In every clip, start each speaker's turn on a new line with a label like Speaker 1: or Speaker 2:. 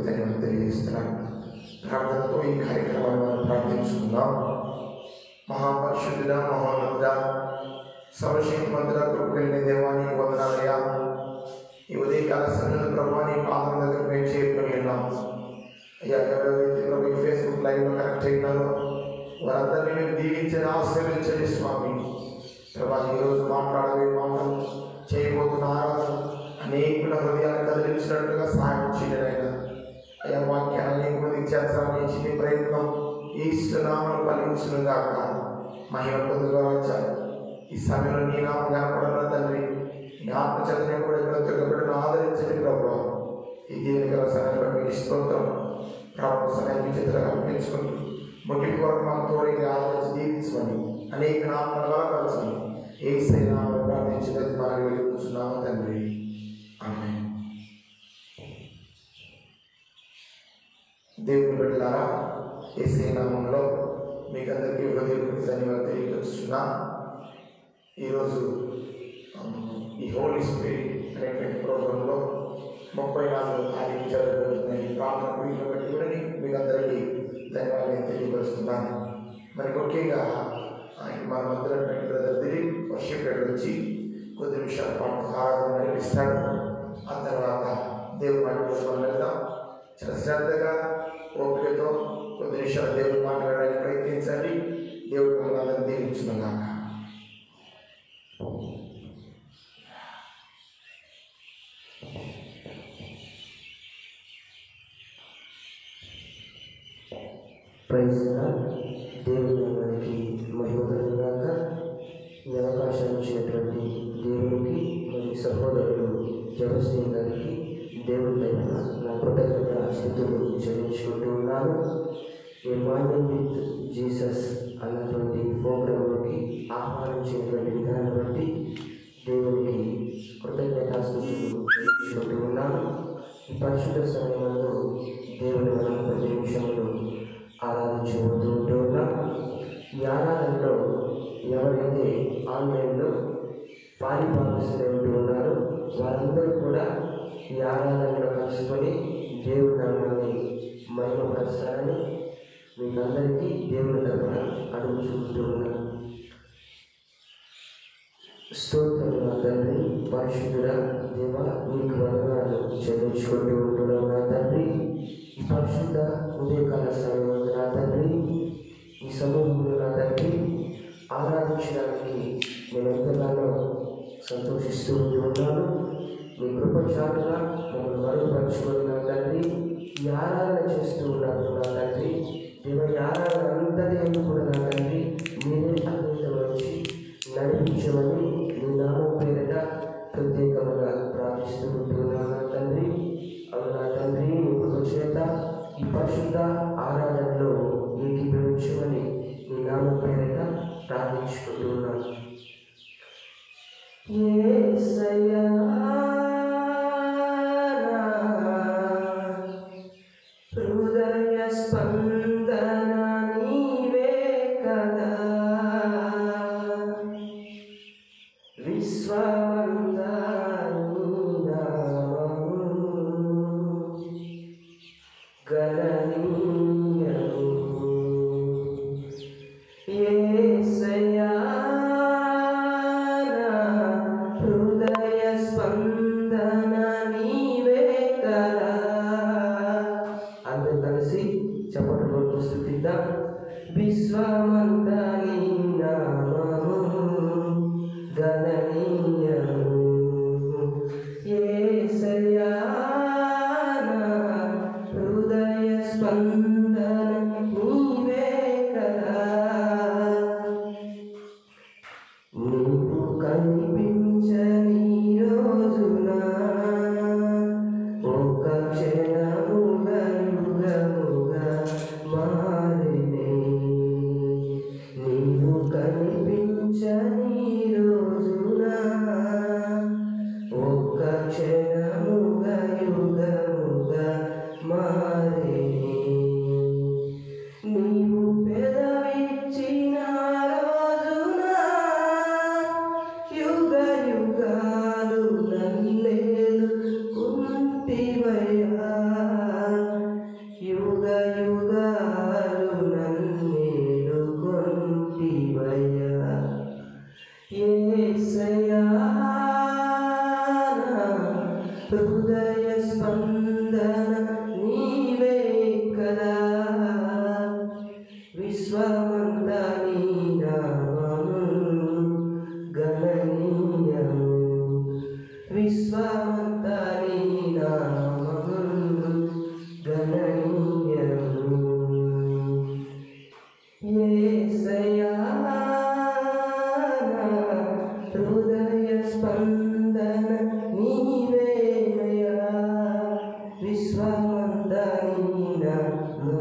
Speaker 1: ధన్యవాదాలు తెలియజేస్తున్నాను. ప్రార్థనతో ఈ కార్యక్రమాన్ని మనం ప్రార్థించుకుందాం. మహాపరిశుద్ధుడ, మహోన్నతుడ, సర్వశక్తిమంతుడ, కృప కలిగిన దేవానికి వందనాలయ్యా. ఈ ఉదయకాల సమయంలో ప్రభువా నీ పాదం దగ్గర మేము చేరుకొని ఉన్నాం అయ్యా. ఎవరైతే ప్రభు ఫేస్బుక్ లైవ్లో కనెక్ట్ అయినారో వారందరినీ మీరు దీవించని ఆశీర్వదించండి స్వామి. ప్రభా ఈరోజు మాట్లాడబోయే మాటలు చేయబోతున్న ఆరాధన అనేకుల హృదయాలు కదిలించినట్లుగా సహాయం చేయండి అయినా. అయ్యా వాక్యాన్ని అనేక మందికి చేర్చాలని ఇచ్చిన ప్రయత్నం ఈశ్వరనామను ఫలించును గాక. మహిమ పొందుకోవచ్చా ఈ సమయంలో నీ నామం కనపడన తండ్రి. నీ ఆత్మచైతన్యం కూడా ఇక్కడ తిరగబడిన ఆదరించండి ప్రభు. ఈ దీని గల సమయంలో మీకు స్తోత్రం ప్రభు సమయాన్ని చేతులు అర్పించుకుంటూ ముగింపు వరకు మాకు తోడికి ఆదరించి దీవించమని అనేక నామాలు బలపరచమని యేసయ్య నామములో ప్రార్థించి బతిమాలి వేడుకుంటున్నాము తండ్రి. ఆమేన్. దేవుని బిడ్డలారా, యేసయ్య నామములో మీకు అందరికీ హృదయపూర్వక ధన్యవాదాలు తెలియజేస్తున్నా. ఈరోజు ఈ హోలీ స్పిరిట్ అనేటువంటి ప్రోగ్రాంలో 34వ తారీఖు జరగబోతున్న ఈ ప్రార్థన వీటిని బట్టి కూడా మీకు అందరికీ ధన్యవాదాలు తెలియపరుస్తున్నాను. మరి ముఖ్యంగా మనం అందరం బ్రదర్ దిలీప్ వర్షిప్ లీడర్ వచ్చి కొద్ది నిమిషాల పాటు ఆరాధన నడిపిస్తాడు. ఆ తర్వాత దేవుని మాటలు మనం వెళ్దాం. చాలా శ్రద్ధగా ఓపికతో కొద్ది నిమిషాలు దేవుని మాట్లాడడానికి ప్రయత్నించండి. దేవుడు మిమ్మల్ని అందరినీ దీవించునుగాక.
Speaker 2: Praise Lord. దేవుని నామానికి మహిమ కలుగుగాక. ఈ అవకాశం ఇచ్చినటువంటి దేవునికి మరియు సహోదరుడు జగస్టీన్ గారికి దేవుని తరఫున నా కృతజ్ఞత స్థితులు చెల్లించుకుంటూ ఉన్నాను. ఏ మార్నింగ్ విత్ జీసస్ అన్నటువంటి ప్రోగ్రాంలోకి ఆహ్వానించినటువంటి విధానం బట్టి దేవునికి కృతజ్ఞతాస్థుతులు చెల్లించుకుంటూ ఉన్నాను. ఈ పరిశుద్ధ సమయంలో దేవుని మనం 10 నిమిషంలో ఆరాధించబోతూ ఉంటున్నాం. ఈ ఆరాధనలో ఎవరైతే ఆన్లైన్లో పాలిపాలిస్తూ ఉన్నారో వారందరూ కూడా ఈ ఆరాధనలో కలుసుకొని దేవుని నామాన్ని మహిమపరుస్తారని మీకు అందరికీ దేవుని తరపున అడుగుచుకుంటూ ఉన్నాను. స్తోత్రము నా తండ్రి, పరిశుద్ధుడా దేవా, నీకు వందనాలు చెల్లించుకుంటూ ఉంటున్నాం నా తండ్రి. ఈ పరిశుద్ధ ఉదయకాల సమయంలో నా తండ్రి, ఈ సమూహంలో నా తండ్రి ఆరాధించడానికి నేను ఎంతగానో సంతోషిస్తూ ఉంటున్నాను. మీ కృప చాటుగా మమ్మల్ని మరుగుపరుచుకొని నా తండ్రి ఈ ఆరాధన చేస్తూ ఉన్నాను నా తండ్రి. దేవ ఈ ఆరాధన అంతటి కూడా నా తండ్రి మీరే అన్నింటి వచ్చి నడిపించమని మీ నామం పేరిట ప్రత్యేకంగా ప్రార్థిస్తూ ఉంటున్నాను నా తండ్రి. అవును నా తండ్రి, మీ కృప చేత ఈ పరిశుద్ధ ఆరాధనలో ఏకీభవించమని మీ నామం పేరిట ప్రార్థించుకుంటున్నాను. యేసయ్యా హృదయ స్పందన నీవే కదా, విశ్వమంతా నీ నామము గణనీయము. యేసయ్యా హృదయ స్పందన నీవే కదా. అందరూ కలిసి చప్పట్లు స్తుతిద్దాం. విశ్వమంతా నీ నామము గణనీయము. యేసయ్యా హృదయ స్పందన నీవే కదా. నీవు కనిపించని రోజున ఒక క్షణముగా యుగముగా మారినే. నీవు కనిపించని రోజున ఒక క్షణముగా యుగముగా మారినే. యుగాలు నన్నేలుకొంటివయ్యా యేసయ్యా నా హృదయ స్పందన నీవే కదా విశ్వమంతా నీ నామము గణనీయము విశ్వమంతా నీ నామము గణనీయము యేసయ్యా నా హృదయ స్పందన నీవేనయ్యా విశ్వమంతా నీ నామము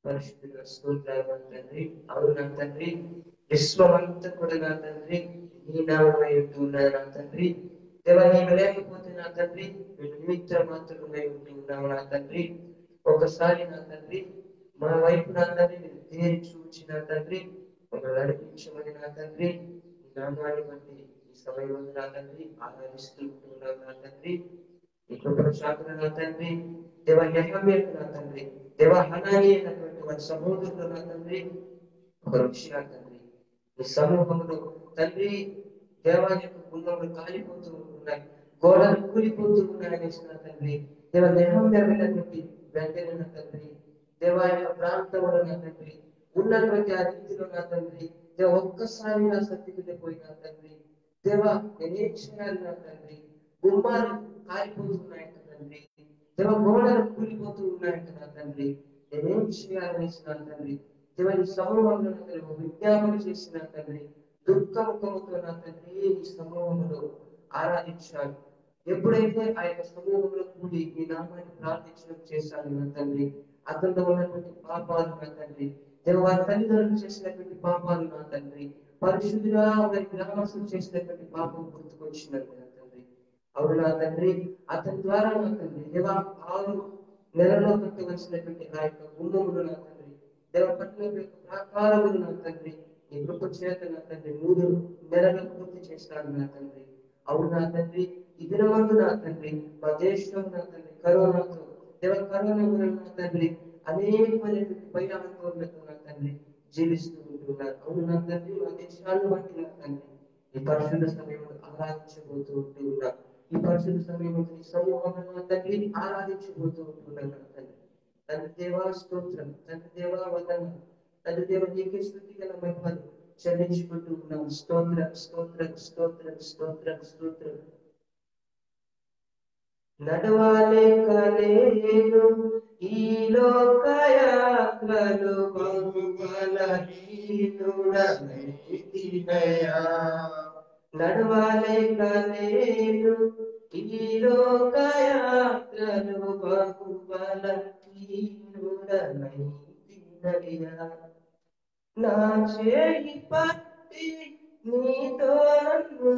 Speaker 2: పరిశుద్ధుల స్తోత్రాలు తండ్రి. అవును నా తండ్రి, విశ్వమంతా కూడా నా తండ్రి నీ నామమై ఉంటున్నారు నా తండ్రి. దేవా నీవు లేకపోతే నా తండ్రి నేను నిమిత్త మాత్రమై ఉంటున్నావు నా తండ్రి. ఒకసారి నా తండ్రి మా వైపు నా తండ్రి నేను తేరి చూచి నా తండ్రి మమ్మల్ని నడిపించమని నా తండ్రి నీ నామాన్ని బట్టి ఈ సమయంలో నా తండ్రి ఆరాధిస్తూ ఉంటున్నావు నా తండ్రి. ఈ కృపను శాఖను నా తండ్రి దేవా యెహోవాకు నా తండ్రి దేవా హనాని అయినటువంటి వారి సహోదరులు నా తండ్రి ఒక విషయాలు తండ్రి ఈ సమూహంలో తండ్రి దేవాలయ యొక్క గుమ్మములు కాలిపోతూ ఉంటున్నాయి, గోడలు కూలిపోతూ ఉన్నాయనేసి నా తండ్రి దేవ యెహోవా వెళ్ళినటువంటి వెంటనే నా తండ్రి దేవా యొక్క ప్రాంతంలో నా తండ్రి ఉన్నటువంటి ఆ రీతిలో నా తండ్రి దేవ ఒక్కసారి నా సత్తికి పోయి నా తండ్రి దేవా నేనేం చేయాలి నా తండ్రి గుమ్మాలు కాలిపోతున్నాయంట తండ్రి దేవ గోడలు కూలిపోతూ ఉన్నాయంట నా తండ్రి నేనేం చేయాలనేసి నా తండ్రి దేవ ఈ సమూహంలో నా తండ్రి విజ్ఞాపన చేసిన తండ్రి దుఃఖముఖముతో నా తండ్రి ఈ సమూహంలో ఆరాధించాలి. ఎప్పుడైతే ఆ యొక్క సమూహంలో కూడి ఈ నామాన్ని ప్రార్థించడం చేశాను నా తండ్రి అతనిలో ఉన్నటువంటి పాపాలు నా తండ్రి దేవ వారి తల్లిదండ్రులు చేసినటువంటి పాపాలు నా తండ్రి పరిశుద్ధిగా వారి గ్రామస్తులు చేసినటువంటి పాపం గుర్తుకొచ్చినట్టు నా తండ్రి. అవును నా తండ్రి అతని ద్వారా నా తండ్రి దేవ 6 నెలలో కట్టవలసినటువంటి ఆ యొక్క గుమ్మములు నా తండ్రి దేవ పట్టణం యొక్క ప్రాకారములు నా తండ్రి నీ కృప చేత నా తండ్రి 3 నెలలు పూర్తి చేస్తాను నా తండ్రి. అవును నా తండ్రి ఈ దినమందు నా తండ్రి మా దేశంలో నా తండ్రి కరోనాతో దేవ కరోనా నా తండ్రి అనేకమైనటువంటి భయాందోళనతో నా తండ్రి జీవిస్తూ ఉంటున్నారు. అవును నా తండ్రి మా దేశాన్ని బట్టి నా తండ్రి ఈ పరిశుద్ధ సమయంలో ఆరాధించబోతూ ఉంటున్నారు. ఈ పరిశుద్ధ సమయంలో ఈ సమూహంలో నా తండ్రి ఆరాధించబోతూ ఉంటున్నారు నా తండ్రి. తండ్రి దేవా స్తోత్రం, తండ్రి దేవా వందనం, తండ్రి దేవ నీకే స్తుతి గల మహిమలు చెల్లించుకుంటూ ఉన్నాం. స్తోత్రం స్తోత్రం స్తోత్రం స్తోత్రం స్తోత్రం. నడవాలేక నేను ఈ లోకయాత్రలు బహుబలహీనుడనైతినయ్యా. నడవాలేక నేను ఈ లోకయాత్రలు బహుబలహీనుడనైతినయ్యా. నా చేయి పట్టి నీతో నన్ను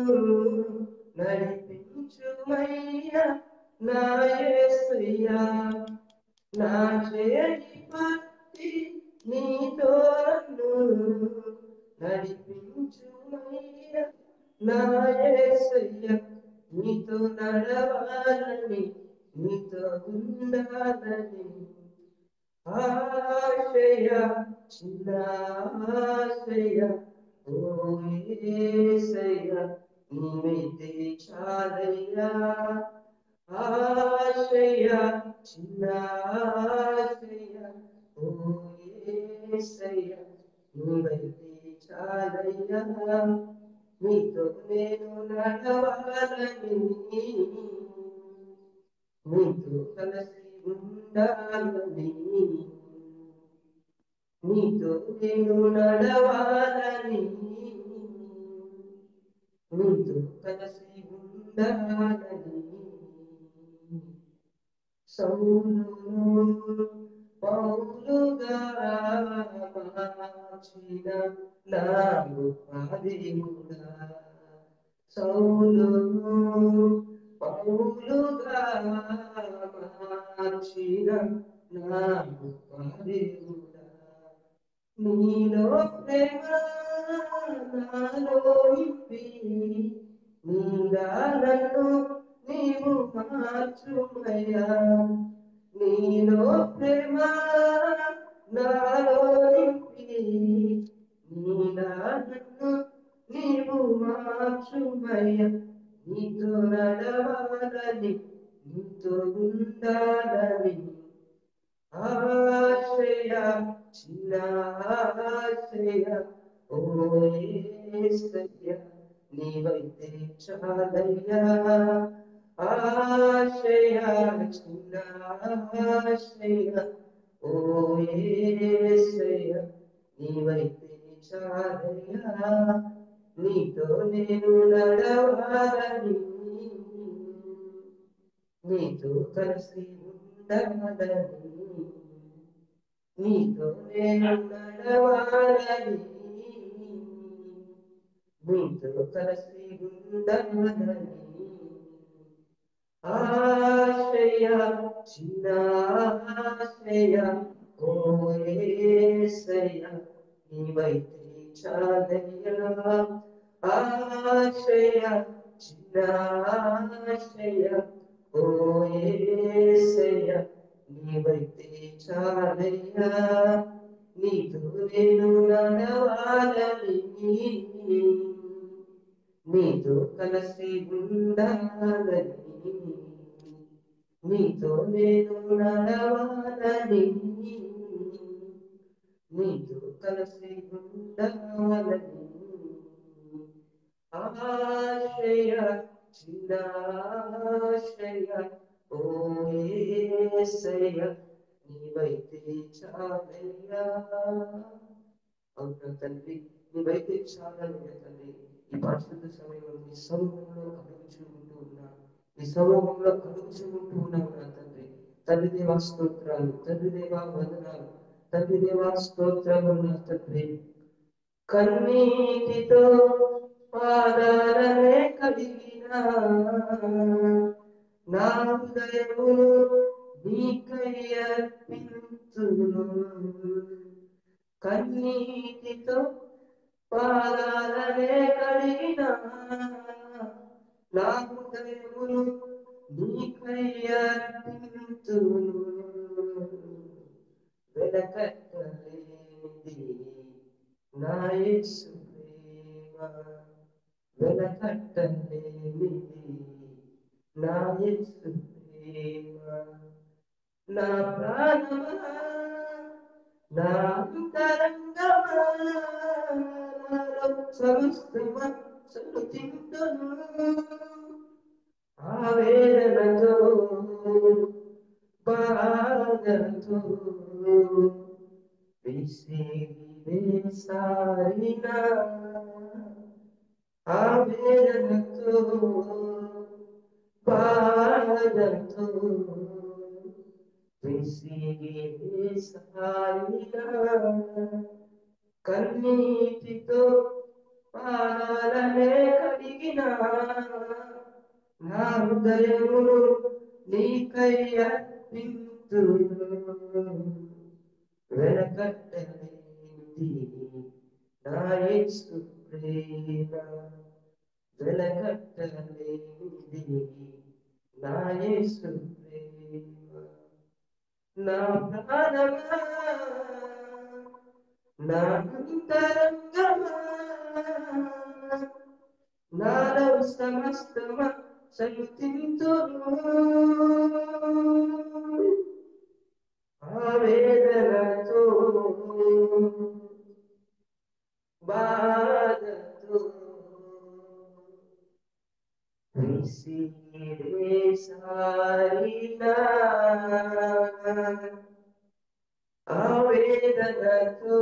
Speaker 2: నడిపించుమయ్యా నా యేసయ్యా. నా చేయి పట్టి నీతో నన్ను నడిపించుమయ్యా నా యేసయ్యా. నీతో నడవాలని నీతో ఉండాలని ఆశయ చిన్న ఆశయ ఓ యేసయ్య నీవైతే చాలయ్యా. ఆశయ చిన్న ఆశయ ఓ యేసయ్య నీవైతే చాలయ్యా. నీతో నేను నడవాలని నీతో కలిసి ఉండాలని నీతో నేను నడవాలని నీతో కలిసి ఉండాలని. సౌలును పౌలుగా మార్చిన నా గొప్ప దేవుడా. సౌలును పౌలుగా మార్చిన నా గొప్ప దేవుడా. నీలో ప్రేమ నాలో నింపి నీగా నన్ను నీవు మార్చుమయ్యా నీలో ప్రేమ నాలో నింపి నీలా నన్ను నీవు మార్చుమయ్యా నీతో నడవాలని నీతో ఉండాలని ఆశ్రయ చిన్న ఆశ్రయ ఓ యేసయ్య నీవైతే చాలయ్యా ఆశ్రయ చిన్న ఆశ్రయ ఓ యేసయ్య నీవైతే చాలయ్యా నీతో నేను నడవాలని నీతో కలిసి ఉండాలని నీతో నేను నడవాలని నీతో కలిసి ఉండాలని ఆశ్రయ చిన్న ఆశ్రయ ఓ యేసయ్య నీవైతే చాలయ్యా ఆశ్రయ చిన్న ఆశ్రయ ఓ యేసయ్య నీవైతే చాలయ్యా నీతో నేను నడవాలని నీతో కలిసి ఉండాలని నీతో నేను నడవాలని నీతో కలిసి ఉండాలని ఆశ్రయ చిన్న ఆశ్రయ ఓ యేసయ్య నీవైతే చాలయ్యా అవునా తండ్రి నీవైతే చాలయ్యా తండ్రి ఈ పరిశుద్ధ సమయంలో నీ సమూహంలో అడుగుచుకుంటూ ఉన్నా నీ సమూహంలో అడుగుచుకుంటూ ఉన్నావు నా తండ్రి తండ్రి దేవా స్తోత్రాలు తండ్రి దేవా వందనాలు తండ్రి దేవా స్తోత్రాలు నా తండ్రి కన్నీటితో పాదాలనే కడిగిన నా హృదయమును నీకై అర్పింతును కన్నీటితో పాదాలనే కడిగిన నా హృదయమును నీకై అర్పింతును వెలకట్టలేనిది నా యేసు ప్రేమ వెలకట్టలేనిది నా యేసు ప్రేమ నా ప్రాణమా నా అంతరంగమా సమస్తమా సలుతింతును ఆవేదనతో బాధతో విసిగివేసారిన ఆవేదనతో బాధతో విసిగివేసారిన కన్నీటితో పాదాలనే కడిగిన నా హృదయమును నీకై అర్పింతును వెలకట్టలేనిది నా యేసు ప్రేమ వెలకట్టలేనిది నా యేసు ప్రేమ నా ప్రాణమా నా అంతరంగమా నాలో సమస్తమా సలుతింతును ఆవేదనతో బాధతో విసిగివేసారిన ఆవేదనతో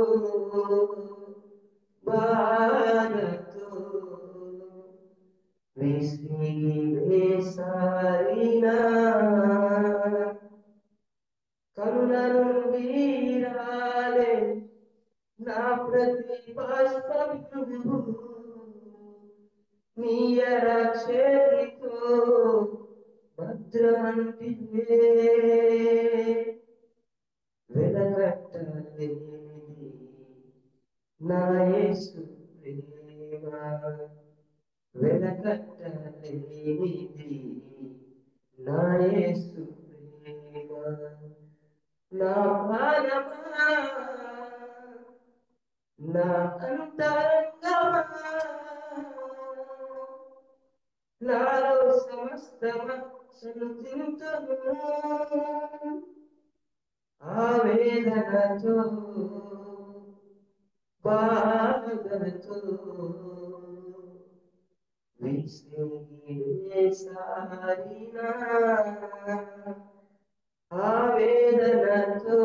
Speaker 2: బాధతో విసిగివేసారిన కరుణ నుండి రాలే నా ప్రతి బాష్పము నీయర చేతితో భద్రమంటివే వెలకట్టలేనిది నా యేసు ప్రేమ వెలకట్టలేనిది నా ప్రాణమా నా అంతరంగమా నాలో సమస్తమ సంతింతును ఆవేదనతో బాధతో విసిగివేసారినా ఆవేదనతో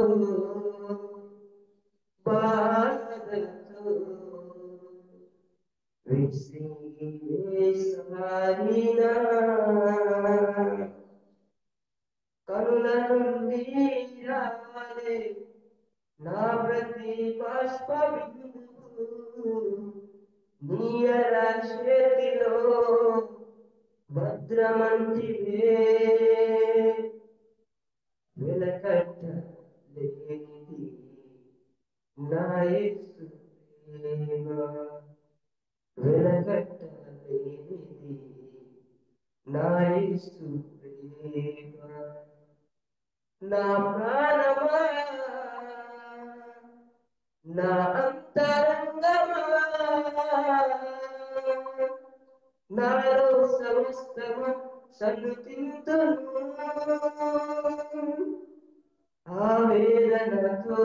Speaker 2: బాధతో విసిగివేసారినా కనుల నుండి రాలే నా ప్రతి బాష్ప బిందువు నీయర చేతిలో భద్రమంటివే వెలకట్టలేనిది నా యేసు ప్రేమ వెలకట్టలేనిది నా యేసు ప్రేమ నా ప్రాణమా నా అంతరంగమా నాలో సమస్తమ సన్నుతింతును ఆవేదనతో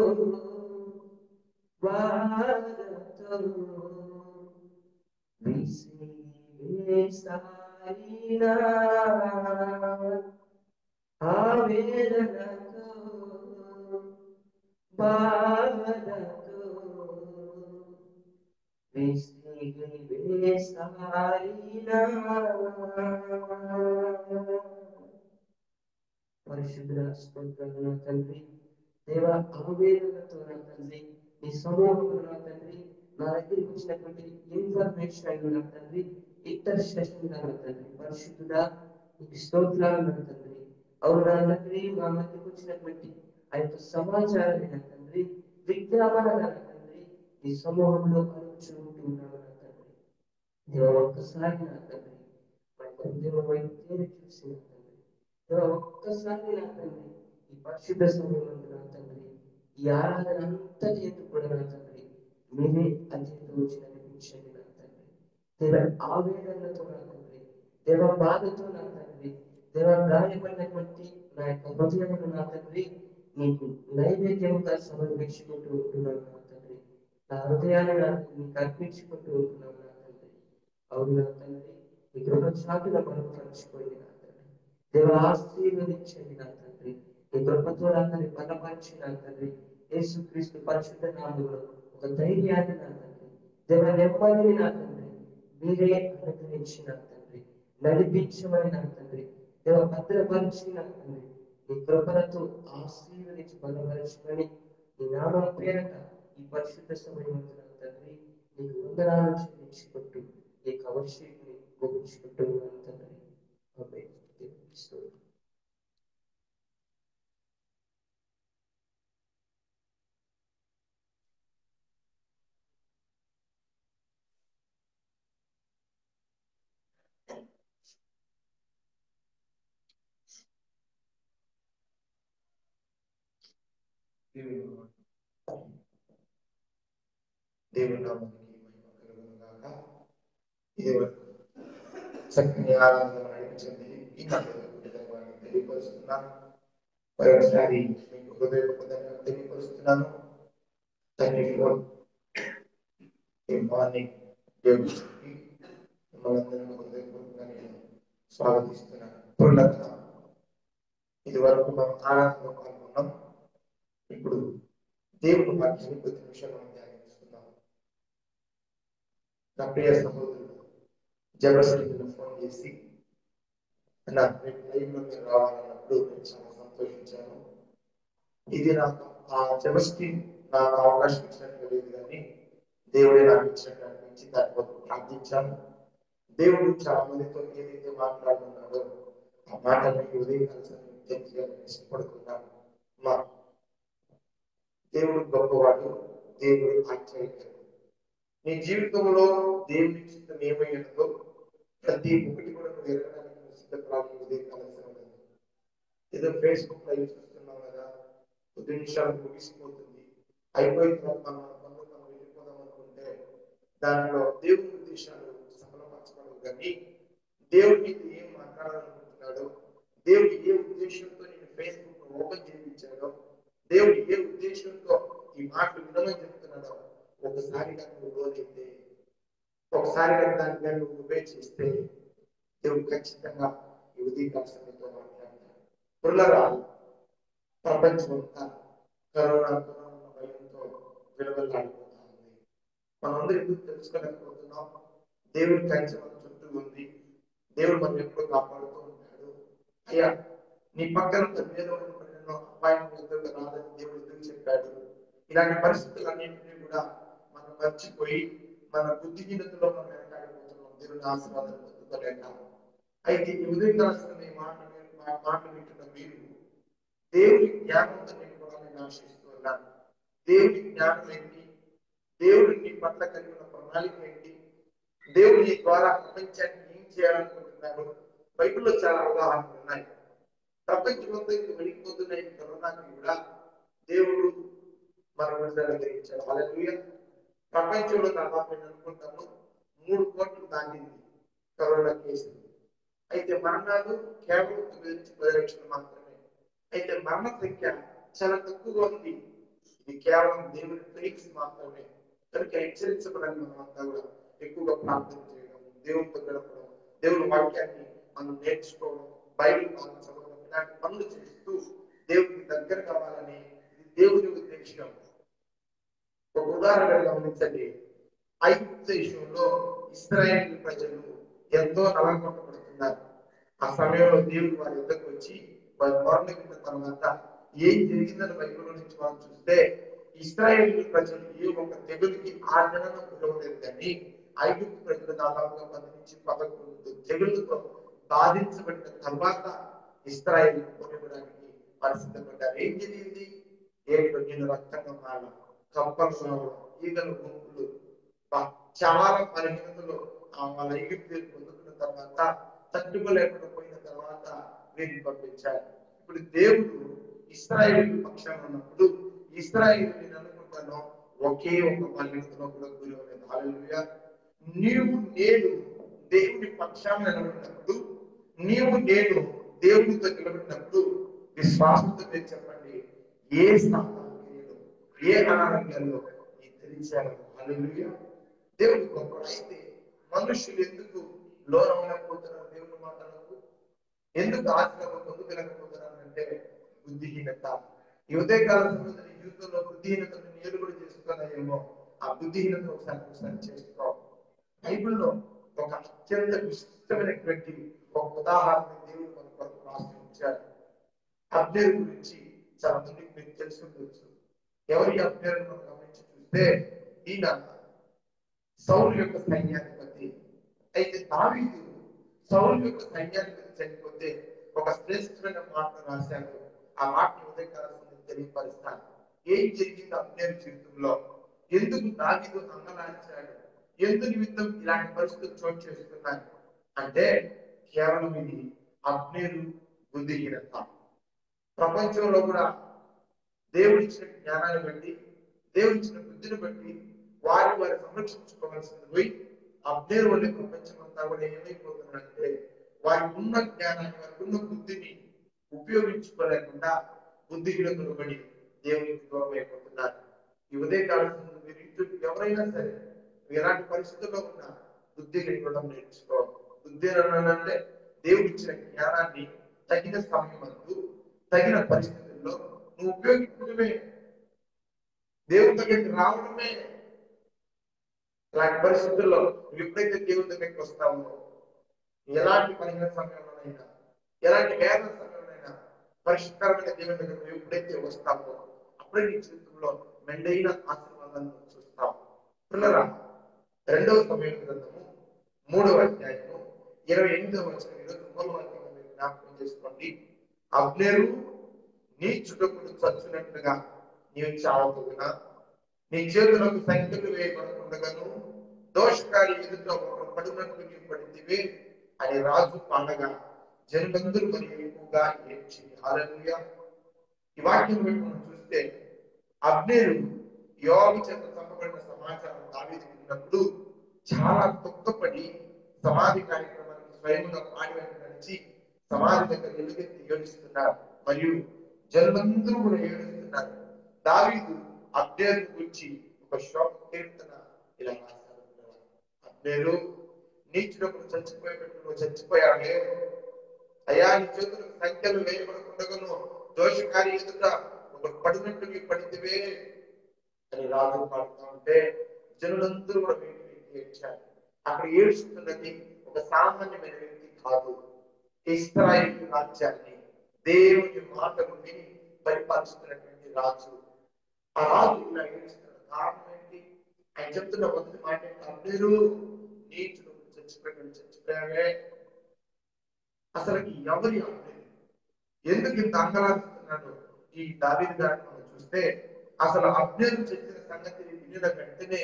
Speaker 2: బాధతో విసిగివేసారినా ఆవేదనతో బాధతో విసిగివేసారినా పరిశుద్ధ స్తోత్రాలు నా తండ్రి దేవ ఆవేదనతో నా తండ్రి నీ సమూహంలో నా తండ్రి నా దగ్గరికి వచ్చినటువంటి ఇన్ఫర్మేషన్ నా తండ్రి ఇంటర్సెషన్ నా తండ్రి పరిశుద్ధుడా నీకు స్తోత్రాలు నా తండ్రి అవును నా తండ్రి మా మధ్యకు వచ్చినటువంటి ఆ యొక్క సమాచారాన్ని నా తండ్రి విజ్ఞాపన నా తండ్రి నీ సమూహంలో కలుగుచుంటున్నాను నా తండ్రి దేవ ఒక్కసారి నా తండ్రి మా హృదయం వైపు తేరి చూసి నా తండ్రి దేవ ఒక్కసారి నా తండ్రి ఈ పరిశుద్ధ సమయంలో నా తండ్రి ఈ ఆరాధన అంతటి ఎత్తు కూడా నా తండ్రి మీరే అత్యంత వచ్చి నడిపించండి నా తండ్రి దేవ ఆవేదనతో నా తండ్రి దేవ బాధతో నా తండ్రి దేవ గాయపడినటువంటి నా యొక్క హృదయమును నా తండ్రి నీకు నైవేద్యంగా సమర్పించుకుంటూ ఉంటున్నాను నా తండ్రి నా హృదయాన్ని నీకు అర్పించుకుంటూ ఉంటున్నాను నా తండ్రి అవును నా తండ్రి ఈ గృహ చాటున బలపరచుకోండి నా తండ్రి దేవ ఆశీర్వదించండి నా తండ్రి ఈ కృపతో నా తండ్రి బలపరిచి నా తండ్రి యేసుక్రీస్తు పరిశుద్ధ నామములో ఒక ధైర్యాన్ని నా తండ్రి దేవ నెమ్మదిని నా తండ్రి మీరే అనుగ్రహించి నా తండ్రి నడిపించమని నా తండ్రి దేవ భద్రపరిచి నా తండ్రి నీ కృపలతో ఆశీర్వదించి బలపరచుకొని నీ నామం పేరట ఈ పరిశుద్ధ సమయం నా తండ్రి నీకు వందనాలు చెల్లించుకుంటూ ఈ కవర్షీట్ని ముగించుకుంటూ ఉన్నాను తండ్రి ఆమేన్. దేవునికి స్తోత్రం.
Speaker 1: దేవుని నామానికి మహిమ కలుగును గాక. ఇది వరకు చక్కని ఆరాధన నడిపించింది ఈ విధంగా తెలియపరుస్తున్నాను. మరొకసారి మీకు హృదయపూర్వకంగా తెలియపరుస్తున్నాను. థ్యాంక్ యూ ఫర్ ఈ మార్నింగ్ దేవుడికి మనందరం హృదయపూర్వకంగా నేను స్వాగతిస్తున్నాను. పునరుద్ధరణ ఇది వరకు మనం ఆరాధనలో పాల్గొన్నాం. ఇప్పుడు దేవుడు వాక్యాన్ని కొద్ది నిమిషాలు మనం ధ్యానిస్తున్నాం. నా ప్రియ సహోదరుడు జబర్దస్త్ ఫోన్ చేసి అన్నా రేపు లైవ్లో మీరు రావాలన్నప్పుడు నేను చాలా సంతోషించాను. ఇది నాకు ఆ జబర్దస్త్ నాకు అవకాశం ఇచ్చినట్టు లేదు, కానీ దేవుడే నాకు ఇచ్చినట్టు అనిపించి దాని కొరకు ప్రార్థించాను. దేవుడు చాలా మందితో ఏదైతే మాట్లాడుతున్నాడో ఆ మాటని ఉదయం ఇష్టపడుతున్నాను. మా దేవుడు గొప్పవాడు, దేవుడు ఆశ్చర్యకరుడు. నీ జీవితంలో దేవుని చిత్తం ఏమైనదో ప్రతి ఒక్కటి కూడా నువ్వు ఎరగడానికి సిద్ధపడాలి. ఉదయం కావాల్సిన ఏదో ఫేస్బుక్ లైవ్ చూస్తున్నావు కదా, కొద్ది నిమిషాలు ముగిసిపోతుంది. అయిపోయిన తర్వాత మనం వెళ్ళిపోదాం అనుకుంటే దాంట్లో దేవుని ఉద్దేశాలు సఫలపరచబడవు. కానీ దేవుడు నీకు ఏం మాట్లాడాలనుకుంటున్నాడో, దేవుడు ఏ ఉద్దేశంతో నేను ఫేస్బుక్ ఓపెన్ చేయించాడో, దేవుడు ఏ ఉద్దేశంతో ఈ మాటలు వినమని చెప్తున్నాడో ఒకసారి నువ్వు లోనైతే, ఒకసారి దాన్ని నువ్వు ఉపయోగిస్తే దేవుడు ఖచ్చితంగా ఈ ఉదయకాల సమయంలో మాట్లాడతాడు. పుల్లరా ప్రపంచం అంతా కరోనా భయంతో విలువలాడిపోతా ఉంది. మనందరూ ఎందుకు తెలుసుకోలేకపోతున్నాం? దేవుడి కంచె మన చుట్టూ ఉంది. దేవుడు మనం ఎప్పుడు కాపాడుతూ ఉంటాడు. అయ్యా, నీ పక్కన అపాయం రాదని దేవుడు ఎందుకు చెప్పాడు? ఇలాంటి పరిస్థితులన్నింటినీ కూడా మనం మర్చిపోయి మన బుద్ధిహీనతలో మనం వెనకాడిపోతున్నాం. దేవుని ఆశీర్వాదం పొందుకోలేక. అయితే ఈ ఉదయకాల సమయం మాటలు వింటున్న మీరు దేవుని జ్ఞానంతో నింపుకోవాలని ఆశిస్తున్నాను. దేవుని జ్ఞానం ఏంటి? దేవుడు నీ పట్ల కలిగిన ప్రణాళిక ఏంటి? దేవుడు నీ ద్వారా ప్రపంచాన్ని ఏం చేయాలనుకుంటున్నాడు? బైబిల్లో చాలా ఉదాహరణలు ఉన్నాయి. ప్రపంచమంతా ఇప్పుడు వెళ్ళిపోతున్న ఈ కరోనాకి కూడా దేవుడు మన విడుదల గ్రహించాడు. హల్లెలూయా. ప్రపంచంలో దాదాపు నేను అనుకుంటాను 3 కోట్లు దాటింది కరోనా కేసులు. అయితే మరణాలు కేవలం 9-10 లక్షలు మాత్రమే. అయితే మరణ సంఖ్య చాలా తక్కువగా ఉంది. ఇది కేవలం దేవుని ట్రిక్స్ మాత్రమే. కనుక హెచ్చరించబడాలి. మనమంతా కూడా ఎక్కువగా ప్రార్థన చేయడం, దేవునితో గడపడం, దేవుని వాక్యాన్ని మనం నేర్చుకోవడం, బైబిల్ చదవడం, ఇలాంటి పనులు చేస్తూ దేవునికి దగ్గర కావాలని ఇది దేవుని ఉద్దేశం. ఒక ఉదాహరణ గమనించండి. ఐగుప్తు దేశంలో ఇశ్రాయేలు ప్రజలు ఎంతో నలగొట్టబడుతున్నారు. ఆ సమయంలో దేవుడు వారి యుద్ధకు వచ్చి వారి మరణ విన్న తర్వాత ఏం జరిగిందని బైబిల్ నుంచి మనం చూస్తే ఇశ్రాయేలు ప్రజలు ఏ ఒక తెగులుకి ఆ జనం పిలవలేదు. కానీ ఐగుప్తు ప్రజలు దాదాపుగా 10-11 తెగులతో బాధించబడిన తర్వాత ఇశ్రాయేలు కొనివ్వడానికి పరిస్థితిపడ్డారు. ఏం జరిగింది? ఏడు నీళ్ళు రక్తంగా మారడం, కప్పలు రావడం, ఈగలు గుంపులు, చాలా బలహీనతలు వాళ్ళ ఐగుప్తు పొందుకున్న తర్వాత తట్టుకోలేకుండా పోయిన తర్వాత వీరిని పంపించారు. ఇప్పుడు దేవుడు ఇశ్రాయేలు పక్షాన ఉన్నప్పుడు ఇశ్రాయేలు నేను అనుకుంటాను ఒకే ఒక బలహీనతలో కూడా గురి అవ్వలేదు. హల్లెలూయా. నీవు నేను దేవుని పక్షాన నిలబడినప్పుడు, నీవు నేను దేవునితో నిలబడినప్పుడు విశ్వాసంతో మీరు చెప్పండి, ఏ సమస్యలు, ఏ అనారోగ్యాల్లో ఈ తెలిసారు. హల్లెలూయా. దేవుడు గొప్ప. అయితే మనుషులు ఎందుకు లోనవలేకపోతున్నారు? దేవుని మాటలకు ఎందుకు ఆశలు పొందుకోలేకపోతున్నారు అంటే బుద్ధిహీనత. ఈ ఉదయకాల సమయంలో జీవితంలో బుద్ధిహీనతను నేను కూడా చేసుకున్నాయేమో. ఆ బుద్ధిహీనత ఒకసారి చేసుకో. బైబిల్లో ఒక అత్యంత విశిష్టమైనటువంటి ఒక ఉదాహరణ దేవుడు మన కొరకు రాసి ఉంచాడు. అబ్నేరు గురించి చాలా మందికి మీకు తెలిసి ఉండొచ్చు. ఎవరి అబ్నేరు మనం గమనించి చూస్తే ఈయన సౌలు యొక్క సైన్యాధిపతి. అయితే దావీదు సౌలు యొక్క సైన్యాధిపతి చనిపోతే ఒక శ్రేష్టమైన మాట రాశాడు. ఆ మాట ఉదయకాలంలో తెలియపరుస్తాను. ఏం జరిగింది అబ్నేరు జీవితంలో? ఎందుకు దావీదు అంగలార్చాడు? ఎందు నిమిత్తం ఇలాంటి పరిస్థితులు చోటు చేస్తున్నాయి అంటే కేవలం ఇది అబ్నేరు బుద్ధిహీనత. ప్రపంచంలో కూడా దేవుడి ఇచ్చిన జ్ఞానాన్ని బట్టి, దేవుడి ఇచ్చిన బుద్ధిని బట్టి వారి సంరక్షించుకోవాల్సింది పోయి అబ్నేరు వల్ల ప్రపంచం అంతా కూడా ఏమైపోతున్నారంటే వారికి ఉన్న జ్ఞానాన్ని, వారికి ఉన్న బుద్ధిని ఉపయోగించుకోలేకుండా బుద్ధిహీనతలు పడి దేవునికి దూరం అయిపోతున్నారు. ఈ ఉదయకాలం మీరు ఇంట్లో ఎవరైనా సరే ఎలాంటి పరిస్థితుల్లో ఉన్నా బుద్ధిని ఇవ్వడం నేర్చుకోవాలి. బుద్ధి అంటే దేవుడు ఇచ్చిన జ్ఞానాన్ని తగిన సమయమందు, తగిన పరిస్థితుల్లో నువ్వు ఉపయోగించడమే, దేవుని దగ్గరికి రావడమే. ఇలాంటి పరిస్థితుల్లో నువ్వు ఎప్పుడైతే దేవుని దగ్గరికి వస్తావో, ఎలాంటి పనిన సమయంలోనైనా, ఎలాంటి వేదన సమయంలోనైనా పరిష్కారమైన దేవుని దగ్గర నువ్వు ఎప్పుడైతే వస్తావో అప్పుడే నీ జీవితంలో మెండైన ఆశీర్వాదాన్ని చూస్తావు. పిల్లరా, 2వ సమూయేలు గ్రంథము 3వ అధ్యాయము 28వ వచనం ఈరోజు మూలవాక్యంగా మీరు జ్ఞాపకం చేసుకోండి. అబ్నేరు నీ చుట్టకుడు చచ్చునట్లుగా నీవు చావకున్నా, నీ చేతులకు సంఖ్యలు వేయబడకుండగాను దోషకారి ఎదుట ఒక పడినట్లు నీవు పడితివే అని రాజు పండగ జనులందరూ మరి ఎక్కువగా ఏడ్చి. హల్లెలూయా. ఈ వాక్యం మనం చూస్తే చూస్తే అబ్నేరు యోవాబు చేత చంపబడిన సమాచారం దావీదు విన్నప్పుడు చాలా దుఃఖపడి సమాధి కార్యక్రమానికి స్వయంగా పాడి వెంట నడిచి సమాధి దగ్గర ఎలుగెత్తి ఏడుస్తున్నారు. మరియు జనులందరూ కూడా ఏడుస్తున్నారు. దావీదు అబ్నేరు గురించి ఒక శోక కీర్తన ఇలా రాశారు. అబ్నేరు, నీచుడప్పుడు చచ్చిపోయేటప్పుడు నువ్వు చచ్చిపోయావే అయ్యా, నీ చేతులకు సంఖ్యలు వేయబడకుండగాను దోషకారి ఎదుట ఒక పడినట్టు నీ పడితివే అని రాజు పాడుతూ ఉంటే జనులందరూ కూడా వెంటి ఏడ్చారు. అక్కడ ఏడుస్తున్నది ఒక సామాన్యమైన వ్యక్తి కాదు, ఇశ్రాయేలు రాజ్యాన్ని దేవుని మాటలు విని పరిపాలిస్తున్నటువంటి రాజు. ఆ రాజు ఇలా ఏడుస్తున్న కారణం ఏంటి? ఆయన చెప్తున్న మొదటి మాట ఏంటి? అబ్నేరు, నీచుడు చచ్చిపోయావే. అసలు ఎవరి అబ్నేరు? ఎందుకు ఇంత అంగలాస్తున్నాడు ఈ దావీదు గారిని మనం చూస్తే, అసలు అబ్నేరు చెప్పిన సంగతిని వినిన వెంటనే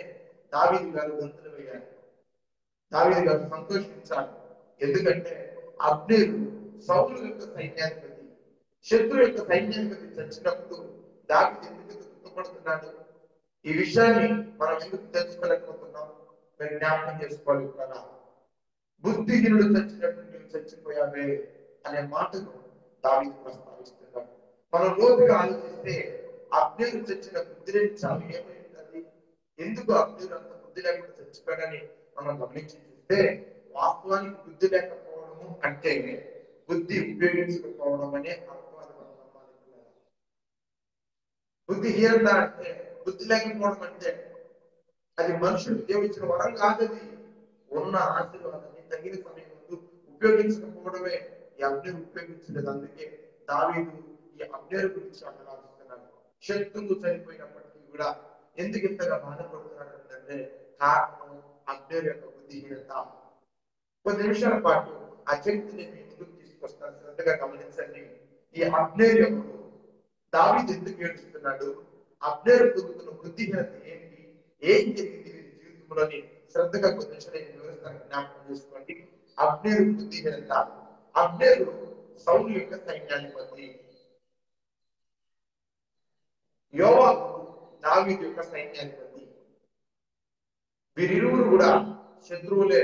Speaker 1: దావీదు గారు గంతులు వేయాలి, దావీదు గారు సంతోషించాలి. ఎందుకంటే అబ్నేరు సౌలు యొక్క సైన్యాధిపతి, శత్రు యొక్క సైన్యాధిపతి చచ్చినప్పుడు దావీదు ఎందుకు దుఃఖపడుతున్నాడు? ఈ విషయాన్ని మనం ఎందుకు తెలుసుకోలేకపోతున్నాం? మీరు జ్ఞాపకం చేసుకోవాలి కదా. బుద్ధిహీనుడు చచ్చినట్టు నువ్వు చచ్చిపోయావే అనే మాటను దావీదు ప్రస్తావిస్తున్నాడు. మనం లోతుగా ఆలోచిస్తే అబ్నేరు చచ్చిన బుద్ధి లేని చావు ఏమైంది? ఎందుకు అబ్నేరు అంత బుద్ధి లేకుండా చచ్చిపోయాడని మనం గమనించి చూస్తే, వాస్తవానికి బుద్ధి లేకపోవడము అంటే బుద్ధి ఉపయోగించకపోవడం అనే అర్థాలు మనం నమ్మాలి. బుద్ధిహీనత అంటే, బుద్ధి లేకపోవడం అంటే అది మనుషులు దేవుడిచ్చిన వరం కాదది. ఉన్న ఆశీర్వాదాన్ని తగిన సమయం ముందు ఉపయోగించకపోవడమే ఈ అబ్నేరు ఉపయోగించలేదు. అందుకే దావీదు ఈ అబ్నేరు గురించి ఆలోచిస్తున్నాడు. శత్రువు చనిపోయినప్పటికీ కూడా ఎందుకు ఇంతగా బాధపడుతున్నాడు అంటే కారణం అబ్నేరు యొక్క బుద్ధిహీనత. కొద్ది నిమిషాల పాటు ఆ చరిత్రని మీ ముందుకు తీసుకొస్తాను, శ్రద్ధగా గమనించండి. ఈ అబ్నేరు ఎవరు? దావీదు ఎందుకు ఏడుస్తున్నాడు? అబ్నేరు పొందుతున్న బుద్ధిహీనత ఏంటి? ఏం జరిగింది వీరి జీవితంలోని? శ్రద్ధగా కొద్ది నిమిషాలు వివరిస్తాను, జ్ఞాపకం చేసుకోండి. అబ్నేరు బుద్ధిహీనత. అబ్నేరు సౌలు యొక్క సైన్యాధిపతి, యోవాబు దావీదు యొక్క సైన్యాధిపతి. వీరిరువురు కూడా శత్రువులే.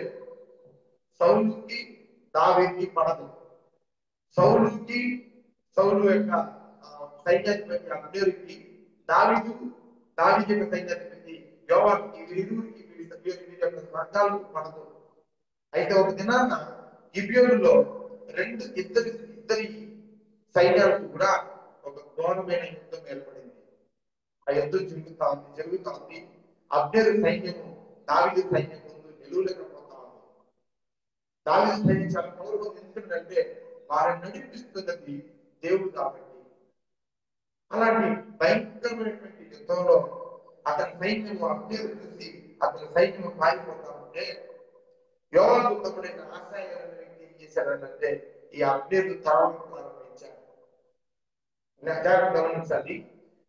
Speaker 1: సౌలుకి దావీదుకి పడదు. సౌలు యొక్క సైన్యాధిపతి అబ్నేరుకి, దావీదు యొక్క సైన్యాధిపతి యోవాబుకి, వీరిరువురికి వీరి యొక్క వర్గాలకు పడదు. అయితే ఒక దినాన గిబియోనులో ఇద్దరి సైన్యాలకు కూడా ఒక ఘోరమైన యుద్ధం ఏర్పడింది. ఆ యుద్ధం జరుగుతుంది. అబ్నేరు సైన్యము దావీదు సైన్యం ముందు నిలువలేకపోతా ఉంది. దావీదు సైన్యం చాలా పౌరులు ఎందుకంటే వారిని నడిపిస్తున్నది దేవుడు కాబట్టి. అలాంటి భయంకరమైనటువంటి యుద్ధంలో అతని సైన్యము అబ్నేరు చూసి అతని సైన్యము పారిపోతా ఉంటే, యోవాబు తమ్ముడైన ఆసాయమైన వ్యక్తి ఏం చేశాడంటే ఈ అబ్నేరు తరవడం ప్రారంభించాడు. గమనించాలి,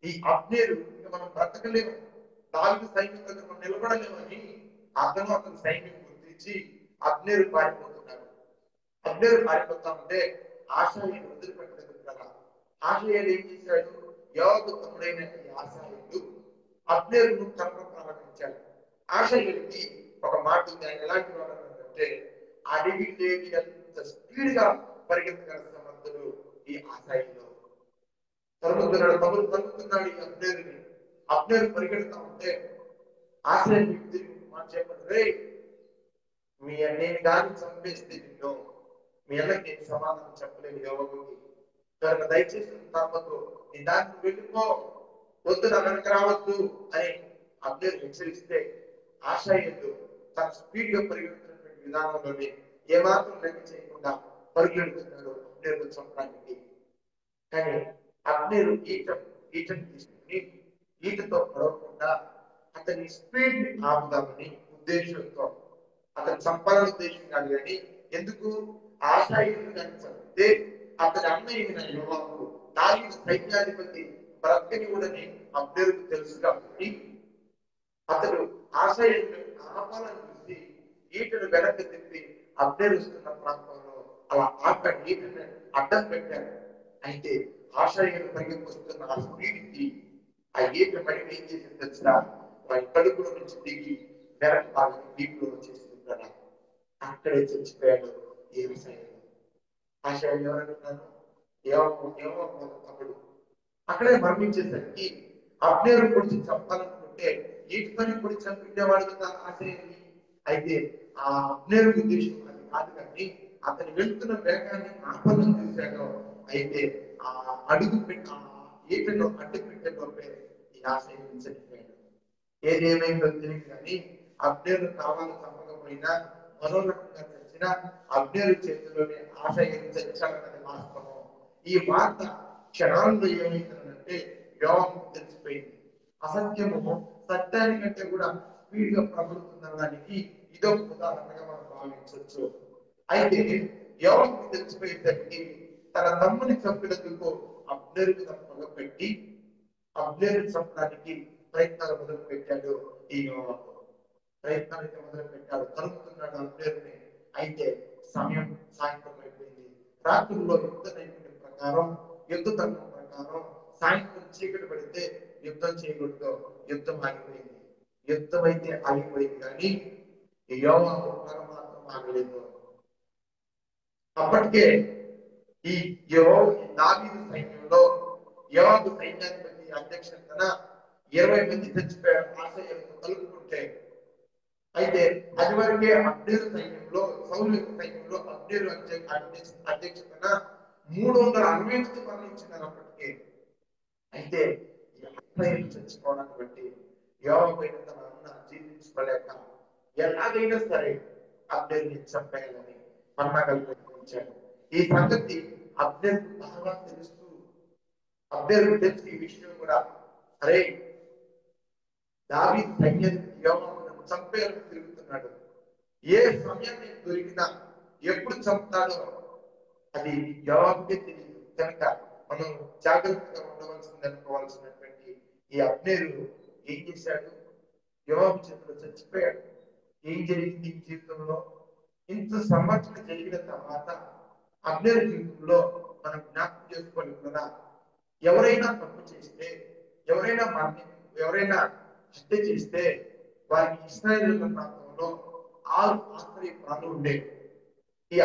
Speaker 1: ఈ అబ్నేరు ఇంకా మనం బ్రతకలేము, దావీదు సైన్యం దగ్గర మనం నిలబడలేమని అతని సైన్యం గుర్తించి అబ్నేరు పారిపోతున్నాడు. అబ్నేరు పారిపోతా ఉంటే ఆశాయుడు వదిలిపెట్టలేదు కదా. ఆశాయుడు ఏం చేశాడు? యోవాబు తమ్ముడైన ఈ ఆశాయుడు అబ్నేరును తరవడం ప్రారంభించాడు. ఆశాయుడికి ఒక మాట ఉంది. ఆయన ఎలాంటి వాడు అంటే, అడవి లేని అంత స్పీడ్ గా పరిగెత్తగల సమర్థుడు ఈ ఆశాయుడు. తరుగుతున్నాడు ఈ అబ్నేరుని. అబ్నేరు పరిగెడతా ఉంటే ఆశాయుడు తిరిగి మాట చెప్పండి, రే నేను దాన్ని చంపేస్తే నిన్ను మీ అన్నకి నేను సమాధానం చెప్పలేను యోవాబుకి. కనుక దయచేసి తప్పదు, నీ దాన్ని వెళ్ళిపో, వద్దు నా వెనక రావద్దు అని అబ్నేరు హెచ్చరిస్తే, ఆశాయుడు తన స్పీడ్ గా పరిగెడుతున్నటువంటి విధానంలోనే ఏమాత్రం లెక్క చేయకుండా పరిగెడుతున్నాడు అబ్నేరు చంపడానికి. కానీ అబ్నేరు ఈటను తీసుకుని ఈటతో పడవకుండా అతని స్పీడ్ ని ఆపుదామని ఉద్దేశంతో, అతను చంపాలని ఉద్దేశం కాదు కానీ, ఎందుకు ఆశాయుడు కానీ చంపితే అతని అన్నయ్య యోవాబు దావీదు సైన్యాధిపతి బ్రతకనివుడని అబ్నేరుకు తెలుసు కాబట్టి అతడు ఆశాయుడిని ఆపాలని చూసి ఈటను వెనక్కి తిప్పి అబ్నేరు వస్తున్న ప్రాంతంలో అలా ఈటను అడ్డం పెట్టాడు. అయితే ఆశాయుడు పరిగెత్తుస్తున్న ఆ స్పీడ్కి ఆ ఈట పడిన ఏం చేసింది తెలుసా, వాడి కడుపులో నుంచి దిగి మెరక బాగా డీప్లో వచ్చేసింది కదా. అక్కడే చచ్చిపోయాడు ఈ విషయంలో. ఆశయం ఎవరంటున్నాను, ఏమో ఏమో తమ్ముడు అక్కడే మరణించేసరికి అబ్నేరు పొడిచి చంపాలనుకుంటే ఈటితోనే పొడి చంపించేవాడు కదా ఆశయాన్ని. అయితే ఆ అబ్నేరు ఉద్దేశం అది కాదు, కానీ అతను వెళ్తున్న వేగాన్ని ఆపదం చూశాడు. అయితే ఆ అడుగు పెట్టి ఆ ఈటలో అడ్డు పెట్టే లోపే ఈ ఆశయం చనిపోయాడు. ఏదేమైందో తెలియదు కానీ అబ్నేరు కావాలని చంపకపోయినా మరో రకంగా చచ్చిన అబ్నేరు చేతిలోనే ఆశయం చచ్చాడన్నది వాస్తవం. ఈ వార్త క్షణాల్లో ఏమైందంటే యోవాబుకు తెలిసిపోయింది. అసత్యము సత్యానికంటే కూడా స్పీడ్ గా ప్రబలుతుందనడానికి ఇదొక ఉదాహరణగా మనం భావించవచ్చు. అయితే యోవాబుకు తెలిసిపోయేసరికి తన తమ్ముని చంపినందుకు అబ్నేరు మీద పగ పెట్టి అబ్నేరు చంపడానికి ప్రయత్నాలు మొదలు పెట్టాడు. ఈ యోవాబు ప్రయత్నాలైతే మొదలు పెట్టాడు, కలుపుతున్నాడు అబ్నేరుని. అయితే సమయం సాయంత్రం అయిపోయింది. రాత్రుల్లో యుద్ధ నైపుణ్యం ప్రకారం, యుద్ధ ధర్మం ప్రకారం సాయంత్రం చీకటి పడితే యుద్ధం చేయకూడదు. యుద్ధం ఆగిపోయింది. యుద్ధం అయితే ఆగిపోయింది, కానీ యోవాబు పగ మాత్రం ఆగలేదు. అప్పటికే ఈ దావీదు సైన్యంలో యోవాబు సైన్యాధిపతి అధ్యక్షతన 20 మంది చచ్చిపోయారు ఆశయంతో కలుపుకుంటే. అయితే అది వరకే అబ్నేరు సైన్యంలో, సౌలు సైన్యంలో అబ్నేరు అధ్యక్షతన 360 మంది మరణించినారు అప్పటికే. అయితే చచ్చిపోవడాన్ని బట్టి యోవాబు తన అన్న జీవించుకోలేక ఎలాగైనా సరే అబ్నేరుని చంపేయాలని పన్నాగలు ఉంచాడు. ఈ సంగతి అబ్నేరుకు బాగా తెలుస్తూ, అబ్నేరుకు తెలిసి ఈ విషయం కూడా, అరే దావీదు సైన్యాధిపతి యోవాబును చంపేయాలని తిరుగుతున్నాడు, ఏ సమయాన్ని దొరికినా ఎప్పుడు చంపుతాడో అది యోవాబుకే తెలియదు. కనుక మనం జాగ్రత్తగా ఉండవలసింది అనుకోవాల్సినటువంటి ఈ అబ్నేరు ఏం చేశాడు, యోవాబు చేతిలో చచ్చిపోయాడు. ఏం జరిగింది ఈ జీవితంలో? ఇంత సంవత్సరం జరిగిన తర్వాత అబ్నేరు జీవితంలో మనం జ్ఞాపకం చేసుకోవాలి కదా. ఎవరైనా తప్పు చేస్తే, ఎవరైనా హత్య చేస్తే వారికి ఇశ్రాయేలు ప్రాంతంలో 6 ఆశ్రయపురాలు ఉండేవి. ఈ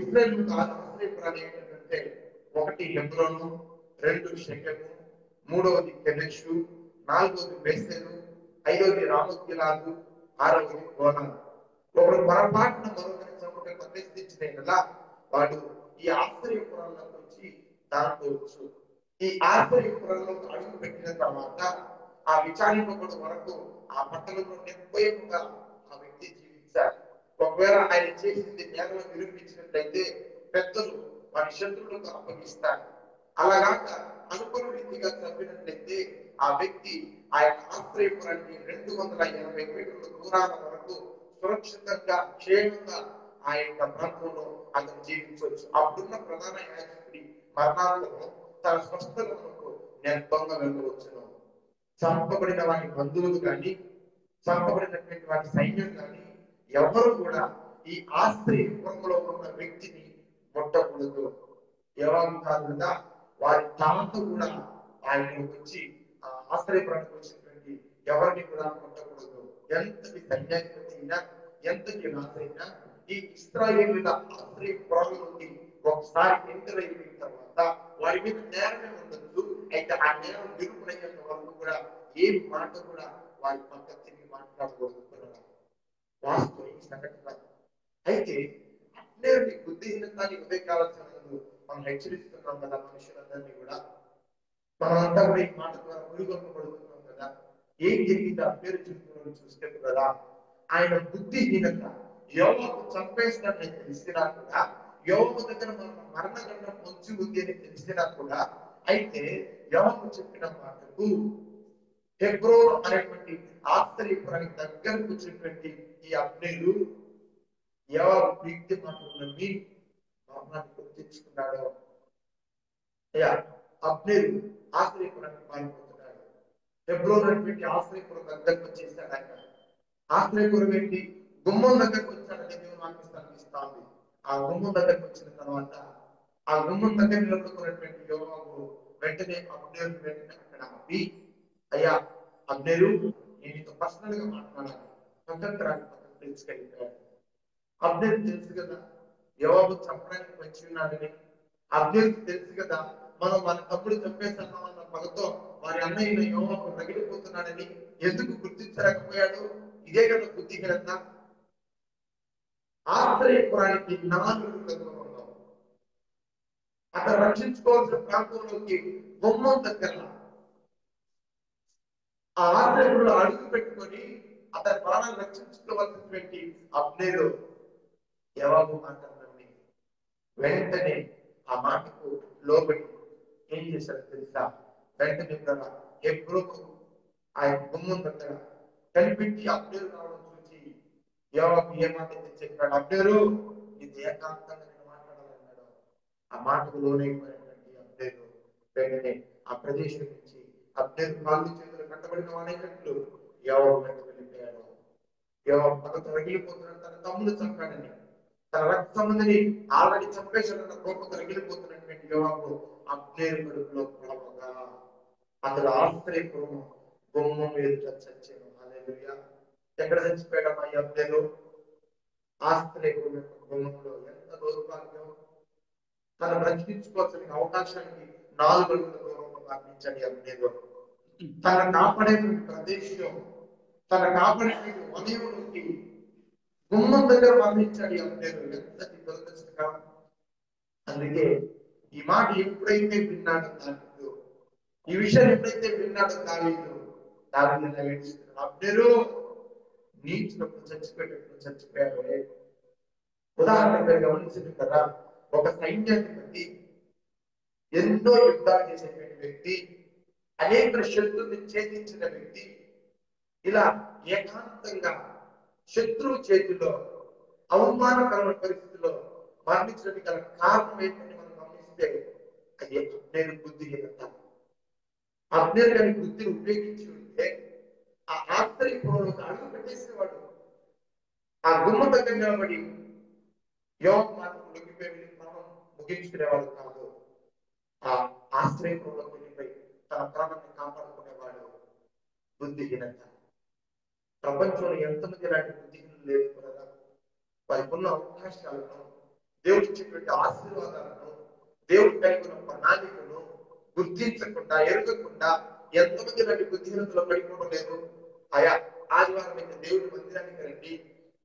Speaker 1: ఇశ్రాయేలు 6 ఆశ్రయపురాలు ఏంటంటే, 1 హెబ్రోను, 2 షెకెము, 3వది కెదెషు, 4వది బేతేలు, 5వది రామోత్గిలాదు, 6వది గోలాను. ఒకడు పొరపాటున మరొకరిని చంపక ప్రతిష్ఠించిన కదా వాడు ఈ ఆశ్రయపురంలోకి వచ్చి దాంట్లోవచ్చు. ఈ ఆశ్రయపురంలో అడుగు పెట్టిన తర్వాత ఆ విచారింపబడి వరకు ఆ పట్టణంలో నిర్భయంగా ఆ వ్యక్తి జీవించాలి. ఒకవేళ ఆయన చేసింది నేరం నిరూపించినట్లయితే పెద్దలు వారి శత్రువులకు అప్పగిస్తారు. అలాగాక అనుకున్న రీతిగా చంపినట్లయితే ఆ వ్యక్తి ఆ యొక్క ఆశ్రయపురానికి 280 మీటర్ల దూరాల వరకు సురక్షితంగా క్షేమంగా ఆ యొక్క ప్రాంతంలో అతను జీవించవచ్చు. అప్పుడున్న ప్రధాన యాజకుడి మరణాంతరం తన స్వస్థలకు నిర్భంగా వెళ్ళవచ్చును. చంపబడిన వారి బంధువులు కానీ, చంపబడినటువంటి వారి సైన్యం కానీ ఎవరు కూడా ఈ ఆశ్రయపురంలో ఉన్న వ్యక్తిని ముట్టకూడదు. ఎవరు కాదు కదా, వారి తాత కూడా ఆయన వచ్చి ఆ ఆశ్రయపురానికి వచ్చినటువంటి ఎవరిని కూడా ముట్టకూడదు. ఎంతటి సైన్యాధిపతి అయినా, ఎంతటి రాజైనా ఈ ఇశ్రాయేలుల ఆశ్రయపురం నుండి ఒకసారి ఎంటర్ అయిపోయిన తర్వాత వారి మీద నేరమే ఉండదు. అయితే ఆ నేరం నిరూపణయ్యేంత వరకు కూడా ఏ మాట కూడా వారి పక్క తిరిగి మాట్లాడకూడదు. వాస్తవం ఈ సంఘటన. అయితే అబ్నేరుని బుద్ధిహీనతని ఉదయకాల్సిన ముందు మనం హెచ్చరిస్తున్నాం కదా మనుషులందరినీ కూడా. మనమంతా కూడా ఈ మాట ద్వారా గురిగొప్పబడుతున్నాం కదా. ఏం జరిగింది అబ్నేరు జీవితంలో చూస్తే కదా, ఆయన బుద్ధిహీనత యోవాబు చంపేస్తాడని తెలిసినా కూడా, యోవాబు దగ్గర మరణగండం పొంచి ఉంది అని తెలిసినా కూడా, అయితే యోవాబు చెప్పిన మాటకు హెబ్రోను అనేటువంటి ఆశ్రయపురానికి దగ్గరకు వచ్చినటువంటి ఈ అబ్నేరు యోవాబు ప్రీతి మాటలు నమ్మి మరణాన్ని గుర్తించుకున్నాడు. అయ్యా అబ్నేరు ఆశ్రయపురానికి పారిపోతున్నాడు. హెబ్రోను అనేటువంటి ఆశ్రయపురం దగ్గరకు వచ్చేసాడు. ఆయన ఆశ్రయపురం ఏంటి, గుమ్మం దగ్గరకు వచ్చాడని దేవుని వాక్యం స్థాపిస్తాంది. ఆ గుమ్మం దగ్గరకు వచ్చిన తర్వాత ఆ గుమ్మం దగ్గర నిలబడుకున్నటువంటి యోవాబు వెంటనే అబ్నేరు వెంటనే అక్కడ ఆపి అయ్యా అబ్నేరు, నేను నీతో పర్సనల్ గా మాట్లాడాలి, స్వతంత్రాన్ని పక్కన తెలుసుకెళ్ళిపోయాడు. అబ్నేరు తెలుసు కదా యోవాబు చంపడానికి వచ్చి ఉన్నాడని. అబ్నేరుకు తెలుసు కదా మనం మన తమ్ముడు చంపేస్తున్నామన్న పగతో వారి అన్నయ్య యోవాబు రగిలిపోతున్నాడని. ఎందుకు గుర్తించలేకపోయాడు? ఇదే కదా బుద్ధిహీనత. ఆశ్రయపురానికి 4 దూరంలో అతను రక్షించుకోవాల్సిన ప్రాంతంలోకి బొమ్మం దగ్గర ఆ ఆశ్రయంలో అడుగు పెట్టుకొని అతని ప్రాణాన్ని రక్షించుకోవాల్సినటువంటి అబ్నేరు యోవాబు మాటలన్నీ వెంటనే ఆ మాటకు లోబడి ఏం చేశారు తెలుసా? వెంటనే కూడా ఎప్పుడో ఆ గుమ్మం దగ్గర కనిపెట్టి అబ్నేరు రావడం చూసి యోవాబు ఏ మాట అయితే చెప్పాడు, అబ్నేరు ఇది ఏకాంతంగా నేను మాట్లాడాలన్నాడు. ఆ మాటకు లోనైపోయినటువంటి అబ్నేరు వెంటనే ఆ ప్రదేశం నుంచి అబ్నేరు కాళ్ళు చేతులు కట్టబడిన వాడైనట్లు యోవాబు వెంటనే వెళ్ళిపోయాడు. యోవాబు పగతో రగిలిపోతున్నాడు, తన తమ్ముడు చంపాడని, తన రక్త సంబంధిని ఆల్రెడీ చంపేశాడన్న కోపంతో రగిలిపోతున్నటువంటి యోవాబు అబ్నేరు కడుపులో పడవగా అతడు ఆశ్రయపురం గుమ్మం ఎదుట చచ్చాడు. హల్లెలూయా. ఎక్కడ చచ్చిపోయాడమ్మా ఈ అబ్నేరు? ఆశ్రయపురం యొక్క గుమ్మంలో. ఎంత దౌర్భాగ్యం! తను బ్రతికించుకోవాల్సిన అవకాశానికి 4 అడుగుల దూరంలో మరణించాడు ఈ అబ్నేరు. తన కాపాడేటువంటి ప్రదేశం, తన కాపాడేటువంటి వలయంలోకి గుమ్మం దగ్గర మరణించాడు ఈ అబ్నేరు. ఎంతటి దురదృష్టకరం! అందుకే ఈ మాట ఎప్పుడైతే విన్నాడో దావీదు, ఈ విషయాన్ని ఎప్పుడైతే విన్నాడో దావీదు ఏడుస్తున్నాడు, అబ్నేరు నీచినప్పుడు చచ్చిపోయేటప్పుడు చచ్చిపోయాడు. ఉదాహరణ మీరు గమనించింది కదా, ఒక సైన్యాధిపతి, ఎన్నో యుద్ధాలు చేసేటువంటి వ్యక్తి, అనేక శత్రువుని ఛేదించిన వ్యక్తి ఇలా ఏకాంతంగా శత్రువు చేతిలో అవమానకరమైన పరిస్థితిలో మరణించడానికి గల కారణం ఏంటని మనం గమనిస్తే అది అబ్నేరు బుద్ధిహీనత. అబ్నేరు గారి బుద్ధిని ఉపయోగించి ఉంటే ఆ ఆశ్రయపురంలోకి అడుగు పెట్టేసేవాడు. ఆ గుమ్మ దగ్గర నిలబడి యోవాబు మాటకు లొంగిపోయి ప్రాణం ముగించుకునేవాడు కాదు. ఆ ఆశ్రయపురంలోకి వెళ్ళిపోయి తన ప్రాణాన్ని కాపాడుకునేవాడు. బుద్ధిహీనత. ప్రపంచంలో ఎంతమంది ఇలాంటి బుద్ధిహీనులు లేదు కదా? వారికి ఉన్న అవకాశాలను, దేవుడు ఇచ్చేటువంటి ఆశీర్వాదాలను, దేవుడు కలిగిన ప్రణాళికను గుర్తించకుండా, ఎరగకుండా ఎంతమంది ఇలాంటి బుద్ధిహీనతలో పడిపోవడం లేదు. ఆయా ఆదివారం అయితే దేవుడి మందిరానికి రండి,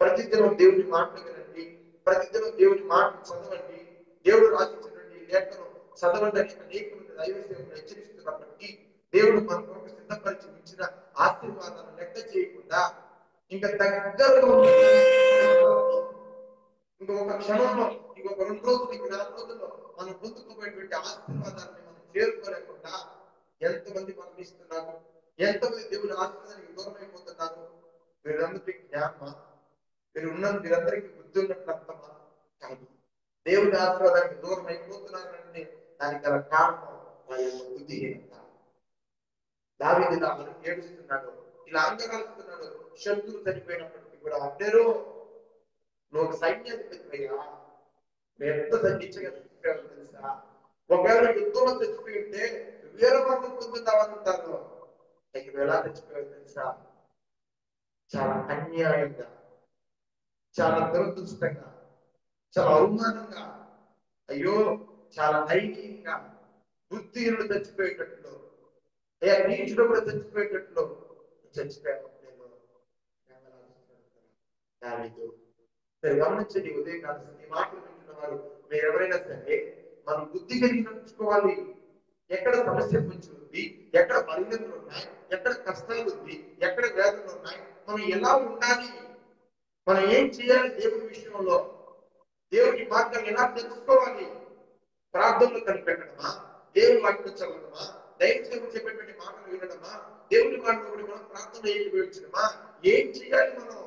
Speaker 1: ప్రతిదినం దేవుడి మాటలు వినండి, ప్రతిదినం దేవుడి మాటలు చదవండి, దేవుడు రాసిచ్చినటువంటి లేఖను చదవండి అని అనేక మంది దైవ సేవకులు హెచ్చరిస్తున్నప్పటికీ దేవుడు మన కొరకు సిద్ధపరిచి ఇచ్చిన ఆశీర్వాదాలను లెక్క చేయకుండా ఇంకా దగ్గరలో ఇంకొక క్షణంలో, ఇంకొక 2 రోజులు, ఇంకొక 4 రోజుల్లో మనం పొందుకోబోయేటువంటి ఆశీర్వాదాన్ని మనం చేరుకోలేకుండా ఎంతమంది మరణిస్తున్నారు, ఎంతమంది దేవుడి ఆశీర్వాదానికి దూరం అయిపోతున్నారు. వీరందరికీ జ్ఞానమా? వీరందరికీ బుద్ధి ఉన్నట్లు అర్థమా? కాదు. దేవుడి ఆశీర్వాదానికి దూరం అయిపోతున్నారంటే దానికి గల కారణం వారి యొక్క బుద్ధిహీనత. దావీదు ఇలా ఏడుస్తున్నాడు, ఇలా అంగరాలుస్తున్నాడు. శత్రువు చనిపోయినప్పటికీ కూడా అబ్నేరు, నువ్వు ఒక సైన్యాధిపతివయ్యా, మేము ఎంత తగ్గించగా చచ్చిపోయావు తెలుసా? ఒకవేళ యుద్ధంలో చచ్చిపోయి ఉంటే వీరమరణం పొందుతామని ఉంటారు. నువ్వు ఎలా చచ్చిపోయావు తెలుసా? చాలా అన్యాయంగా, చాలా దురదృష్టంగా, చాలా అవమానంగా, అయ్యో చాలా దైన్యంగా, బుద్ధిహీనుడు చచ్చిపోయేటట్లు, అయ్యా నీచుడు కూడా చచ్చిపోయేటట్లు చచ్చిపోయాను. మీరు గమనించండి, ఉదయం కాదు ఈ మాటలు వింటున్న వారు మీరు ఎవరైనా సరే మనం బుద్ధి కలిగి నడుచుకోవాలి. ఎక్కడ సమస్య పొంచి ఉంది, ఎక్కడ బలహీనతలు ఉన్నాయి, ఎక్కడ కష్టాలు ఉంది, ఎక్కడ వేదనలు ఉన్నాయి, మనం ఎలా ఉండాలి, మనం ఏం చేయాలి దేవుడి విషయంలో, దేవుడి మార్గాన్ని ఎలా తెలుసుకోవాలి, ప్రార్థనలు కనిపెట్టడమా, దేవుడి వాక్యం చదవడమా, దైవం చెప్పేటువంటి మాటలు వినడమా, దేవుడి మాటలు మనం ప్రార్థన ఏకీభవించడమా, ఏం చేయాలి మనం?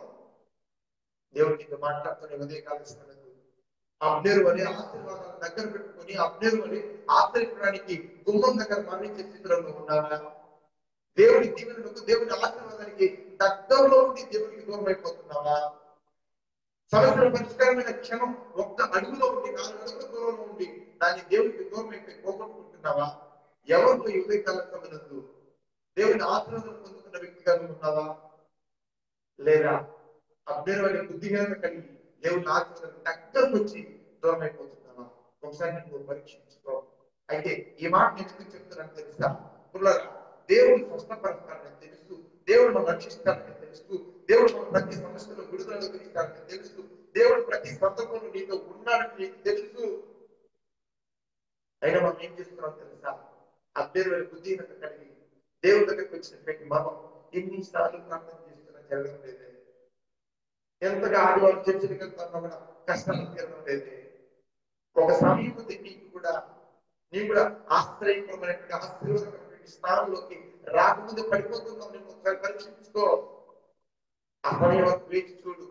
Speaker 1: దేవుడికి మాట్లాడుతున్న ఉదయ కాలుస్తున్నది అబ్నేరు అని ఆశీర్వాదాలను దగ్గర పెట్టుకుని అబ్నేరు అని ఆశ్రయించడానికి గుమ్మం దగ్గర మరణించే స్థితిలో ఉన్నావా? దేవుడి దీవెనలకు, దేవుడి ఆశీర్వాదానికి దగ్గరలో ఉండి దేవుడికి దూరం అయిపోతున్నావా? సమస్యల పరిష్కారమైన క్షణం ఒక్క అడుగులో ఉండి 4 అడుగుల దూరంలో ఉండి దాన్ని దేవుడికి దూరం అయిపోయి పోగొట్టుకుంటున్నావా? ఎవరితో ఉదయ కాలం సమయంలో దేవుని ఆశీర్వాదం పొందుతున్న వ్యక్తిగా నువ్వు ఉన్నావా? లేదా అభ్యర్థమైన బుద్ధిహీనత కలిగి దేవుని ఆశీర్వాదం దగ్గరకు వచ్చి దూరం అయిపోతున్నావా? ఒకసారి నువ్వు పరీక్షించుకో. అయితే ఈ మాట నేను ఎందుకు చెప్తున్నాను తెలుసా? పుల్లరా, దేవుడు స్వస్థపరుస్తాడని తెలుసు, దేవుడు మనం రక్షిస్తాడని తెలుసు, దేవుడు మన ప్రతి సమస్యలో విడుదల కలిగిస్తాడని తెలుసు, దేవుడు ప్రతి సందర్భంలో నీతో ఉన్నాడని నీకు తెలుసు. అయినా మనం ఏం చేస్తున్నాం తెలుసా? అభ్యర్థమైన బుద్ధిహీనత కలిగి దేవుడి దగ్గరికి వచ్చినటువంటి మనం ఎన్నిసార్లు ప్రార్థన చేస్తున్నా జరగడం లేదే. ఎంతగా ఆదివారం చర్చలకు వెళ్తున్నా కూడా కష్టాలు తీరడం లేదే. ఒక సమయం ఉంది నీకు కూడా ఆశ్చర్యకరమైనటువంటి ఆశీర్వాదకరమైన స్థానంలోకి రాకముందు పడిపోతున్నాం. నేను ఒకసారి పరీక్షించుకో. ఆ సమయం వరకు వేచి చూడు.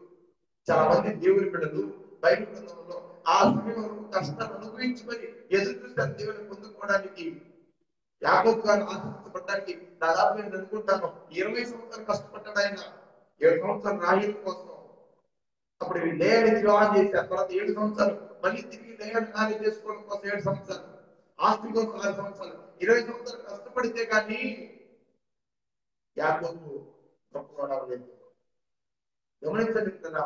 Speaker 1: చాలా మంది దేవుని బిడ్డలు బైబిల్ గ్రంథంలో ఆ సమయం వరకు కష్టాలు అనుభవించుకొని ఎదురు చూస్తారు దేవుని పొందుకోవడానికి. యాకోబు గారు ఆశించబడడానికి దాదాపు నేను అనుకుంటాను 20 సంవత్సరాలు కష్టపడ్డాడు ఆయన. 7 సంవత్సరాలు రాయల కోసం. అప్పుడు లేయాని వివాహం చేశారు. తర్వాత 7 సంవత్సరాలు మళ్ళీ తిరిగి లేయాని కార్యం చేసుకోవడం కోసం 7 సంవత్సరాలు, ఆస్తి కోసం 6 సంవత్సరాలు, 20 సంవత్సరాలు కష్టపడితే కానీ యాకోబు గొప్పవాడు లేదు. గమనించండి కదా,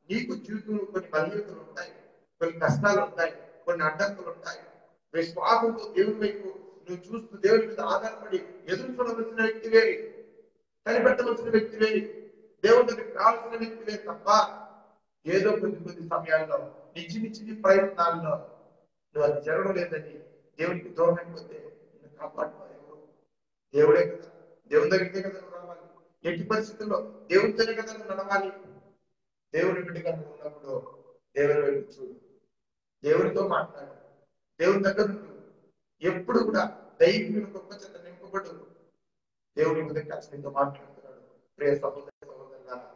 Speaker 1: నీకు జీవితంలో కొన్ని బలహీనతలు ఉంటాయి, కొన్ని కష్టాలు ఉంటాయి, కొన్ని అడ్డంకులు ఉంటాయి. విశ్వాసంతో దేవుని వైపు నువ్వు చూస్తూ దేవుని మీద ఆధారపడి ఎదురు చూడవలసిన వ్యక్తివే, కనిపెట్టవలసిన వ్యక్తివే, దేవుని దగ్గరికి రావాల్సిన వ్యక్తివే తప్ప ఏదో కొద్ది సమయాల్లో నిజి ప్రయత్నాల్లో నువ్వు అది జరగడం లేదని దేవునికి దూరం అయిపోతే నిన్ను కాపాడుతావు ఎవరు? దేవుడే కదా. దేవుని దగ్గరికే కదా నువ్వు రావాలి. ఎట్టి పరిస్థితుల్లో దేవునితోనే కదా నువ్వు నడవాలి. దేవుని బిడ్డగా నువ్వు ఉన్నప్పుడు దేవుని వైపు చూడు, దేవునితో మాట్లాడు, దేవుని దగ్గర ఎప్పుడు కూడా దైవిక గొప్ప చేత నింపబడు. దేవుని నీతో మాట్లాడుతున్నాడు. ప్రియ సహోదర సహోదరులారా,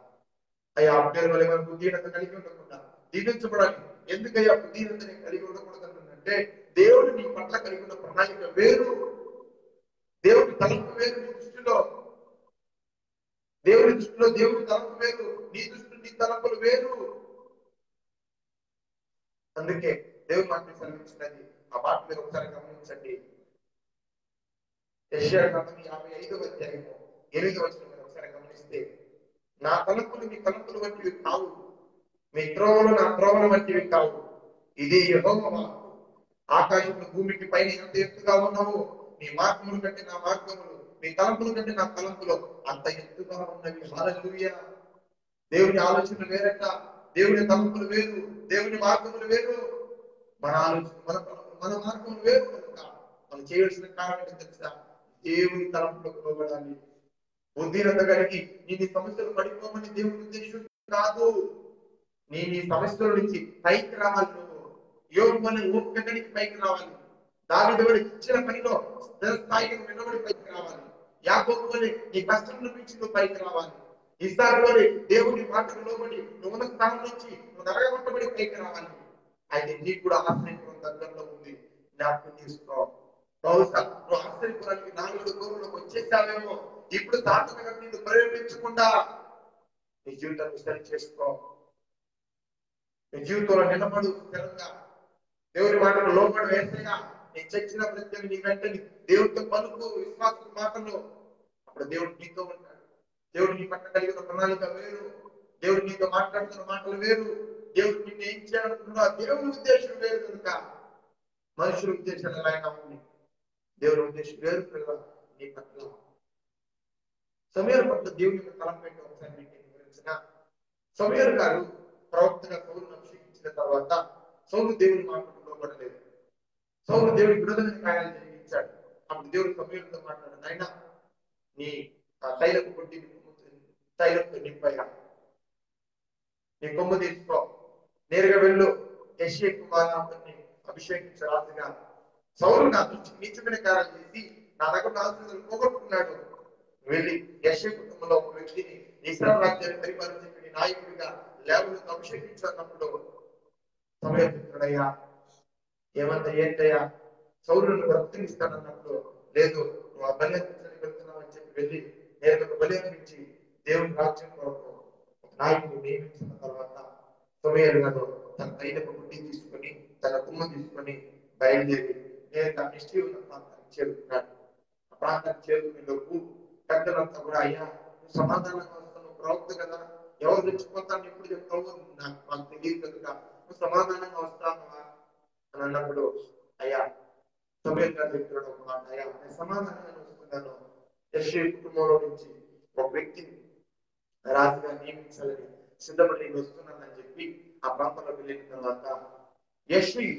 Speaker 1: అయ్యా అభ్యర్థుల వల్ల బుద్ధిహీనత కలిగి ఉండకుండా దీవించబడాలి. ఎందుకయ్యా బుద్ధిహీనతని కలిగి ఉండకూడదంటే దేవుడు నీ పట్ల కలిగి ఉన్న ప్రణాళిక వేరు, దేవుని తలంపు వేరు. నీ దృష్టిలో దేవుని తలంపు వేరు, నీ దృష్టిలో నీ తలంపులు వేరు. అందుకే దేవుని మాట సెలవించినది. ఆ మాట మీరు ఒకసారి గమనించండి. యెషయా గ్రంథం 55వ అధ్యాయము 8వ వచనం మీరు ఒకసారి గమనిస్తే, నా తలంపులు మీ తలంపులు వంటివి కావు, మీ త్రోవలు నా త్రోవల వంటివి కావు, ఇది యెహోవా వాక్కు. ఆకాశములు భూమికి పైన ఎంత ఎత్తుగా ఉన్నావు, మీ మార్గముల కంటే నా మార్గములు, మీ తలంపుల కంటే నా తలంపులు అంత ఎత్తుగా ఉన్నవి. హల్లెలూయా. దేవుని ఆలోచనలు వేరట, దేవుని తలంపులు వేరు, దేవుని మార్గములు వేరు. మన ఆలోచన మన మార్గములు వేరు. కనుక మనం చేయాల్సిన కారణం తెలుసా? దేవుని తలంపులకు లోబడాలి. బుద్ధిహీనత కలిగి నీ సమస్యలు పడిపోమని దేవుని ఉద్దేశం కాదు. నీ సమస్యల నుంచి పైకి రావాలి. నువ్వు యోగు వల్ల ఓపికకి పైకి రావాలి. దావీదు ఇచ్చిన పనిలో స్థిరస్థాయికి నిలబడి పైకి రావాలి. యాకోబు వలె నీ కష్టం నుంచి నువ్వు పైకి రావాలి. ఇస్సాకు వలె దేవుని మాటకు లోబడి నువ్వు ఉన్న స్థానం నుంచి నువ్వు నరగొట్టబడి పైకి రావాలి. అయితే నీకు కూడా ఆశ్రయించడం దగ్గరలో ఉంది. జ్ఞాపకం చేసుకో. బహుశా నువ్వు ఆశ్చర్యపురానికి 4 దూరంలోకి వచ్చేసావేమో. ఇప్పుడు సాధనగా నిన్ను ప్రేరేపించకుండా నీ జీవితాన్ని సరి చేసుకో. నీ జీవితంలో నిలబడు స్థిరంగా. దేవుని మాటలు లోపడి వేసేగా నీ చచ్చిన ప్రతి నీ వెంటనే దేవుడితో పలుకు విశ్వాస మాటలు. అప్పుడు దేవుడు నీతో ఉంటాడు. దేవుడు నీ పట్ల కలిగిన ప్రణాళిక వేరు, దేవుడు నీతో మాట్లాడుతున్న మాటలు వేరు, దేవుడు నిన్ను ఏం చేయాలనుకున్నా దేవుని ఉద్దేశం వేరు. కనుక మనుషుల ఉద్దేశం ఎలా అయినా ఉంది, దేవుని ఉద్దేశం వేరు. నీ పట్ల సమూయేలు పట్ల దేవుని యొక్క తలంపేట ఒకసారి మీకు వివరించిన. సమూయేలు గారు ప్రవక్తగా సౌలును అభిషేకించిన తర్వాత సౌలు దేవుని మాటకు లోబడలేదు. సౌలు దేవుని విరోధమైన కార్యాలు జరిగించాడు. అప్పుడు దేవుడు సమూయేలుతో మాట్లాడాడు, నాయనా నీ తైలపు కొట్టి తైలంతో నింపయ్యా, నీ కొమ్ము తీసుకో, నేరుగా వెళ్ళు, యెషయా కుమారుని అభిషేకించ రాజుగా. సౌలు నా నీచమైన కార్యాలు చేసి నా దగ్గర ఆశీర్వాదాలు పోగొట్టుకున్నాడు. వెళ్ళి యెషయా కుటుంబంలో ఒక వ్యక్తిని ఇశ్రాయేలు రాజ్యాన్ని పరిపాలించే నాయకుడిగా లేవనెత్తి అభిషేకించినప్పుడు సమయా ఏంటయ్యా సౌలును బ్రతికిస్తానన్నప్పుడు, లేదు నువ్వు ఆ బలి అర్పించడానికి వెళ్తున్నావు అని చెప్పి వెళ్ళి నేరుగా బలి అర్పించి దేవుని రాజ్యం కొరకు ఒక నాయకుడిని నియమించిన తర్వాత సమూయేలు గారు తన తైలపు గుడ్డి తీసుకొని తన కుమ్మ తీసుకొని బయలుదేరి నేరుగా నిశ్చయ ఉన్న ప్రాంతానికి చేరుకున్నాడు. ఆ ప్రాంతానికి చేరుకునే లోపు పెద్దలంతా కూడా అయ్యా నువ్వు సమాధానంగా వస్తావు, ప్రవక్త కదా, ఎవరు తెచ్చిపోతాను ఎప్పుడు చెప్తావు మాకు తెలియదు కనుక నువ్వు సమాధానంగా వస్తావా అని అన్నప్పుడు అయ్యా సమీర్ గారు చెప్తున్నాడు ఒక మాట, అయ్యా నేను సమాధానంగా వస్తున్నాను, యెష్షయి కుటుంబంలో నుంచి ఒక వ్యక్తిని రాజుగా నియమించాలని సిద్ధపడి వస్తున్నానని చెప్పి ఆ ప్రాంతంలోకి వెళ్ళిన తర్వాత యెష్షయి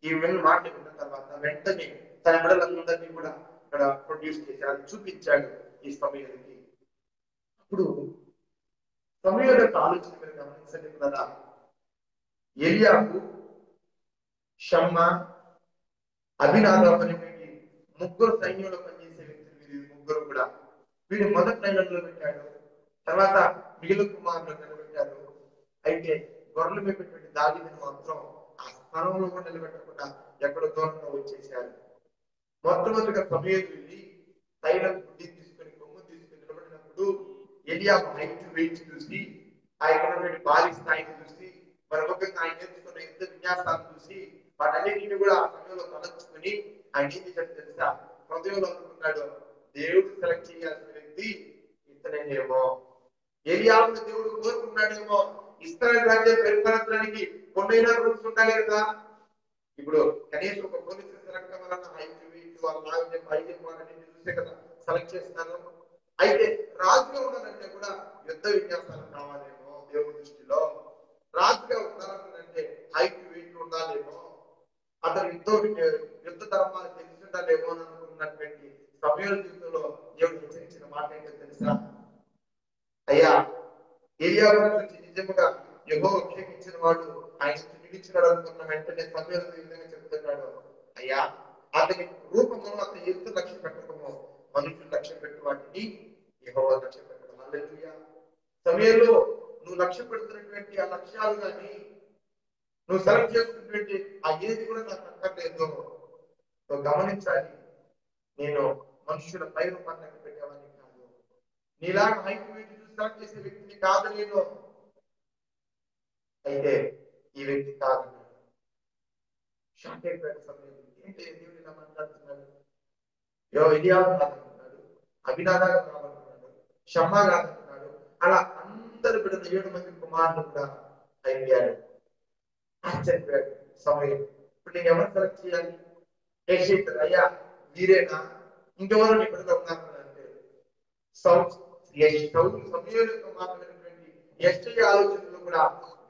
Speaker 1: ఈ మాటలు విన్న తర్వాత వెంటనే తన బిడ్డలందరినీ కూడా ఇక్కడ ప్రొడ్యూస్ చేశాడు, చూపించాడు ఈ సమయానికి. అప్పుడు సమూయేలు యొక్క ఆలోచన మీరు గమనించండి కదా, ఎలియాబు, షమ్మా, అబీనాదాబు అనేటువంటి ముగ్గురు సైన్యంలో పనిచేసే వ్యక్తులు వీరు ముగ్గురు కూడా. వీడు మొదటి లైన్లో పెట్టాడు, తర్వాత మిగిలిన కుమారులు నిలబెట్టాడు. అయితే గొర్రెలు పెట్టినటువంటి దావీదును మాత్రం ఆ స్థానంలో కూడా నిలబెట్టకుండా ఎక్కడో దూరంగా వచ్చేసారు. మొట్టమొదటిగా సమూయేలు వెళ్ళి తైలం గుడ్డి తీసుకొని కొమ్ము తీసుకొని నిలబడినప్పుడు ఎలియాబు హైట్ వెయిట్ చూసి, ఆ యొక్క భారీ స్థాయిని చూసి, మరొకగా ఆయన నేర్చుకున్న యుద్ధ విన్యాసాలను చూసి వాటన్నిటిని కూడా ఆ సమయంలో తలచుకుని ఆయన ఏం చేశాడు తెలుసా, హృదయంలో అనుకున్నాడు, దేవుడు సెలెక్ట్ చేయాల్సిన వ్యక్తి ఇతనేమో, ఎలియాబును దేవుడు కోరుకున్నాడేమో. ఇశ్రాయేలు రాజ్యం పరిపాలించడానికి కొన్నైనా రూల్స్ ఉండాలి కదా. ఇప్పుడు కనీసం ఒక పోలీసు సెలెక్ట్ అవ్వాలన్న హైట్ వెయిట్ వాళ్ళ నాగరికత ఐక్యం వాళ్ళని చూసే కదా సెలెక్ట్ చేస్తాను. అయితే రాజుగా ఉండాలంటే కూడా యుద్ధ విన్యాసాలు కావాలేమో దేవుడి దృష్టిలో. రాజుగా ఉండాలంటే హైట్ వెయిట్ ఉండాలేమో, అతను యుద్ధ ధర్మాలు తెలిసి ఉండాలేమో అని అనుకున్నటువంటి సమూయేలు జీవితంలో దేవుడు హెచ్చరించిన మాట ఏంటో తెలుసా, అయ్యా ఎలియాబు గురించి నిజంగా యెహోవా క్షమించిన వాడు ఆయన నిలిచినాడు అనుకున్న వెంటనే సమూయేలు ఈ విధంగా చెప్తున్నాడు, అయ్యా అతని రూపము అతని ఎత్తు లక్ష్య పెట్టడము మనుషులు లక్ష్య పెట్టు వాటిని యెహోవా లక్ష్య పెట్టడం. హల్లెలూయా. సమూయేలు నువ్వు లక్ష్య పెడుతున్నటువంటి ఆ లక్ష్యాలు కానీ నువ్వు సెలెక్ట్ చేసుకున్నటువంటి ఆ ఏది కూడా నాకు అక్కర్లేదు. నువ్వు గమనించాలి, నేను మనుషుల పై రూపాన్ని పెట్టేవాడిని కాదు, నీలాగా హైట్ వెయిట్ చూసి సెలెక్ట్ చేసే వ్యక్తిని కాదు నేను. అయితే ఈ వ్యక్తి కాదు. షాక్ అయిపోయాడు సమయంలో, ఏంటి దేవుడు ఇలా మాట్లాడుతున్నాడు, ఎలియాబు కాదంటున్నాడు, అబీనాదాబు కాదంటున్నాడు, షమ్మా కాదంటున్నాడు, అలా అందరు బిడ్డలు 7 మంది కుమారులు కూడా అయిపోయాడు. ఆశ్చర్యపోయాడు సమయం. ఇప్పుడు నేను ఎవరు సెలెక్ట్ చేయాలి? యెష్షయి అయ్యా వీరేనా, ఇంకెవరు నీ బిడ్డలు ఉన్నారంటే సమూయేలు యొక్క మాట్లాడినటువంటి యెష్షయి ఆలోచనలు కూడా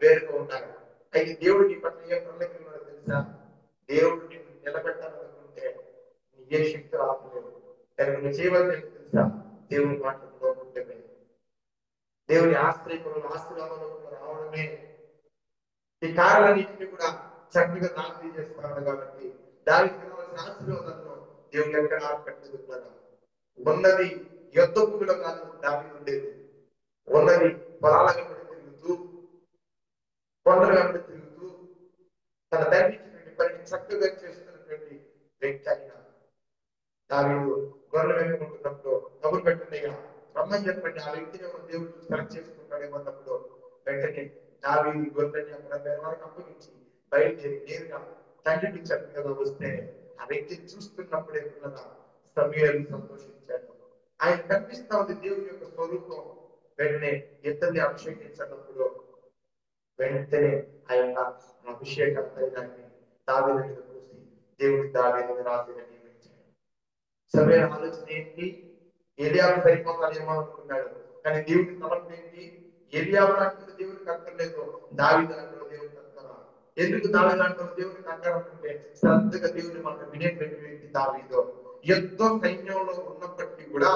Speaker 1: వేరుగా ఉన్నారు. అయితే దేవుడు నీ పట్ల ఏ ప్రణాళిక ఉన్నాడో తెలుసా, దేవుడు నిన్ను నిలబెట్టాలనుకుంటే నీ ఏ శక్తి రావట్లేదు. నువ్వు చేయవలసి తెలుసా, దేవుని మాటలో ఉండటమే, దేవుని ఆశ్రయంలో ఆశీర్వాదంలో రావడమే. ఈ కార్యాలన్నింటినీ కూడా చక్కగా నాశనం చేస్తున్నాడు కాబట్టి దానికి కావాల్సిన ఆశీర్వాదాలను దేవుడు ఎక్కడ ఆపట్టుకుంటున్నాడు. ఉన్నది యుద్ధ భూమిలో కాదు దావీదు ఉండేది, ఉన్నది పొలాల వెంబడి తిరుగుతూ, కొండల వెంబడి తిరుగుతూ తన ధరించినటువంటి పనిని చక్కగా చేస్తున్నటువంటి వ్యక్తి అయిన దావీదు గొర్రెలు వెంబడుతున్నప్పుడు కబురు పెట్టినగా రమ్మని చెప్పండి, ఆ వ్యక్తిని దేవుడు సెలెక్ట్ చేసుకుంటాడేమన్నప్పుడు వెంటనే దావీదు గొర్రెని అక్కడ వారికి అప్పగించి బయలుదేరి నేరుగా తండ్రికి చక్కగా వస్తే ఆ వ్యక్తిని చూస్తున్నప్పుడే ఉన్నదా సమూయేలు సంతోషించాడు. ఆయన కనిపిస్తా ఉంది దేవుని యొక్క స్వరూపం. వెంటనే ఇద్దరిని అభిషేకించినప్పుడు వెంటనే ఆ యొక్క అభిషేక తైలాన్ని దావీదు మీద పోసి దేవుడి దావీదుని రాజుగా నియమించాడు. సమూయేలు ఆలోచన ఏంటి, ఎలియాబు సరిపోతాడేమో అనుకున్నాడు, కానీ దేవుడి తలంపు ఏంటి, ఎలియాబు లాంటి దేవుడికి అక్కర్లేదు, దావీదు లాంటి దేవుడికి అక్కరా. ఎందుకు దావీదు లాంటి దేవుడికి అక్కరంటే శ్రద్ధగా దేవుని మాట వినేటువంటి వ్యక్తి దావీదు. యుద్ధ సైన్యంలో ఉన్నప్పటికీ కూడా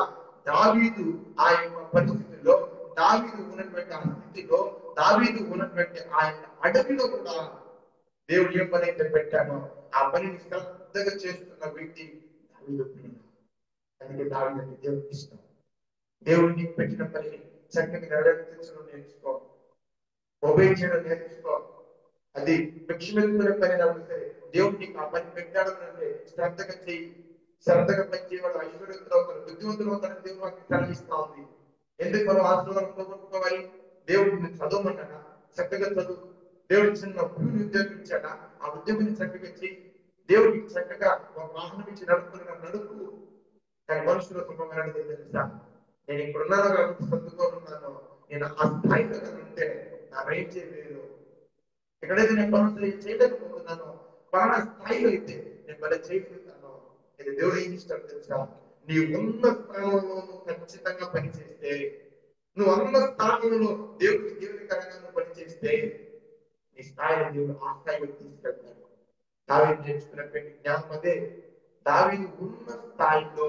Speaker 1: దావీదు ఆ యొక్క పరిస్థితుల్లో, దావీదు ఉన్నటువంటి ఆ స్థితిలో, దావీదు ఉన్నటువంటి ఆ యొక్క అడవిలో కూడా దేవుడు ఏ పని అయితే పెట్టానో ఆ పనిని శ్రద్ధగా చేస్తున్న వ్యక్తి దావీదు. అందుకే దావీదు అంటే దేవుడికి ఇష్టం. దేవుడు నీకు పెట్టిన పనిని చక్కగా నెరవేర్చడం నేర్చుకో, ఒబే చేయడం నేర్చుకో. అది భిక్షమెత్తుకునే పని అయినా సరే దేవుడు నీకు ఆ పని పెట్టాడు అంటే శ్రద్ధగా చేయి. శ్రద్ధగా పని చేయడం ఐశ్వర్యంతో బుద్ధివంతులు అవుతారని దేవుడు మాకు కలిగిస్తా ఉంది. ఎందుకు మనం ఆశీర్వాదం పోగొట్టుకోవాలి? దేవుడిని చదవమన్నాడా, చక్కగా చదువు. దేవుడు చిన్న భూమిని ఉద్యోగం ఇచ్చాడా, ఆ ఉద్యోగాన్ని చక్కగా చేయి. దేవుడికి చక్కగా ఒక వాహనం ఇచ్చి నడుపుకున్న నడుపు. కానీ మనుషుల సుఖమైన తెలుసా, నేను ఇక్కడున్నాను కాబట్టి సర్దుకోనున్నాను. నేను ఆ స్థాయిలో ఉంటే నా రేంజ్ వేరు. ఎక్కడైతే నేను పనులు చేయలేకపోతున్నానో పలానా స్థాయిలో అయితే నేను మళ్ళీ చేయగలుగుతాను. ఇది దేవుడు ఏం ఇష్టం తెలుసా? నీ ఉన్న స్థానంలో నువ్వు ఖచ్చితంగా పనిచేస్తే, నువ్వు ఉన్న స్థానంలో దేవుడికరంగా నువ్వు పనిచేస్తే నీ స్థాయిలో దేవుడు ఆ స్థాయిలో తీసుకెళ్తాడు. దావీదు నేర్చుకున్నటువంటి జ్ఞానం అదే. దావీదు ఉన్న స్థాయిలో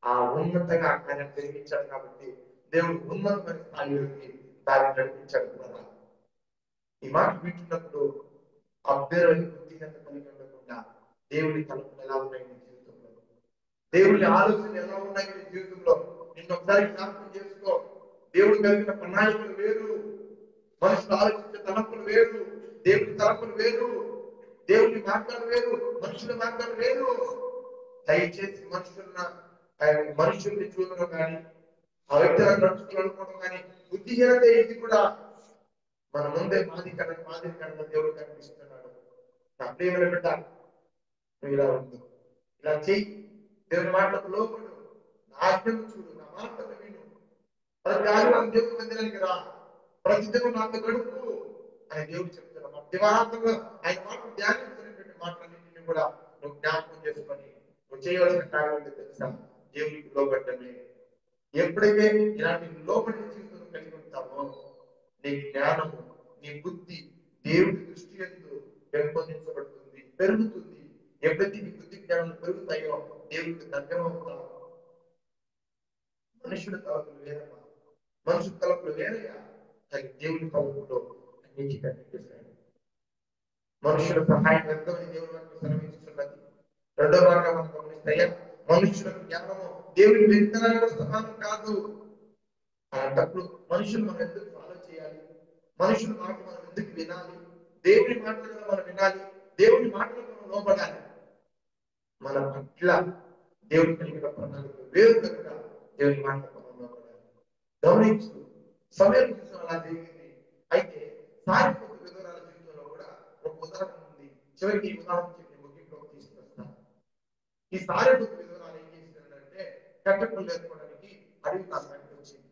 Speaker 1: ఆ ఉన్నతంగా ఆయన పెరిగించాడు కాబట్టి దేవుడు ఉన్నతమైన స్థాయిలోకి దాన్ని నడిపించాడు కదా. ఈ మాట వింటున్నప్పుడు అభ్యర్థి బుద్ధిహీనత కలిగి ఉండకుండా దేవుని తలుపులు ఎలా ఉన్నాయి నీ జీవితంలో, దేవుని ఆలోచన ఎలా ఉన్నాయి నీ జీవితంలో, నిన్న ఒకసారి జ్ఞాపకం చేసుకో. దేవుడు కలిగిన ప్రణాళికలు వేరు, మనుషులు ఆలోచించే తలంపులు వేరు, దేవుని తలంపులు వేరు, దేవుని మార్గాలు వేరు, మనుషుల మార్గాలు వేరు. దయచేసి మనుషుల్ని చూడడం కానీ, ఆ వ్యక్తులను నడుచుకోవడం కానీ బుద్ధిహీనత ఇది కూడా మన ముందే మాదిరికరంగా దేవుడు కనిపిస్తున్నాడు. నా ప్రియమైన బిడ్డ, నువ్వు ఇలా ఉంది, ఇలా చెయ్యి, దేవుని మాటలకు లోపడు, నా ఆజ్ఞను చూడు, నా మాటలు విను, ప్రతి ఆదివారం దేవుని మందిరానికి రా, ప్రతి దేవుడు నాతో గడుపు అని దేవుడు చెప్తున్నాడు. దివారాత్రంగా ఆయన మాటలు ధ్యానించినటువంటి మాటలన్నింటినీ కూడా నువ్వు జ్ఞాపకం చేసుకొని నువ్వు చేయవలసిన కార్యం ఏంటో తెలుసా? దేవునికి లోబడ్డమే. ఎప్పుడైతే ఇలాంటి లోబడి జీవితం కలిగి ఉంటావో నీ జ్ఞానము, నీ బుద్ధి దేవుడి దృష్టి యందు పెంపొందించబడుతుంది, పెరుగుతుంది. ఎప్పుడైతే నీ బుద్ధి జ్ఞానం పెరుగుతాయో దేవుడికి దగ్గరవుతావు. మనుషుల తలపులు వేరమ్మా, మనుషుల తలపులు వేరయ్యా, కానీ దేవుని తలపులో అన్నిటికంటే మనుషుల సహాయం ఎంతోని దేవుని మనకు సెలవిస్తున్నది. రెండో భాగం మనం గమనిస్తే మనుషుల జ్ఞానము దేవుని విత్తనాలకు సమానం కాదు. అలాంటప్పుడు మనుషులు మనం ఎందుకు ఫాలో చేయాలి? మనుషుల మాటలు మనం ఎందుకు వినాలి? దేవుని మాటలను మనం వినాలి, దేవుని మాటలకు మనం లోపడాలి. మన పట్ల దేవుని కలిగిన ప్రణాళిక వేరు కనుక దేవుని మాటలకు మనం లోపడాలి. గమనించు, సమయం జీవితం అలా జరిగింది. అయితే సారిపోతు విధవరాల జీవితంలో కూడా ఒక ఉదాహరణ ఉంది. చివరికి ఈ ఉదాహరణ చెప్పి ముగింపులోకి తీసుకొస్తాను. ఈ సారిపోతు విధవరాలు ఏం చేసిందంటే కట్టెపులు లేకపోవడానికి అడవి కాసానికి వచ్చింది.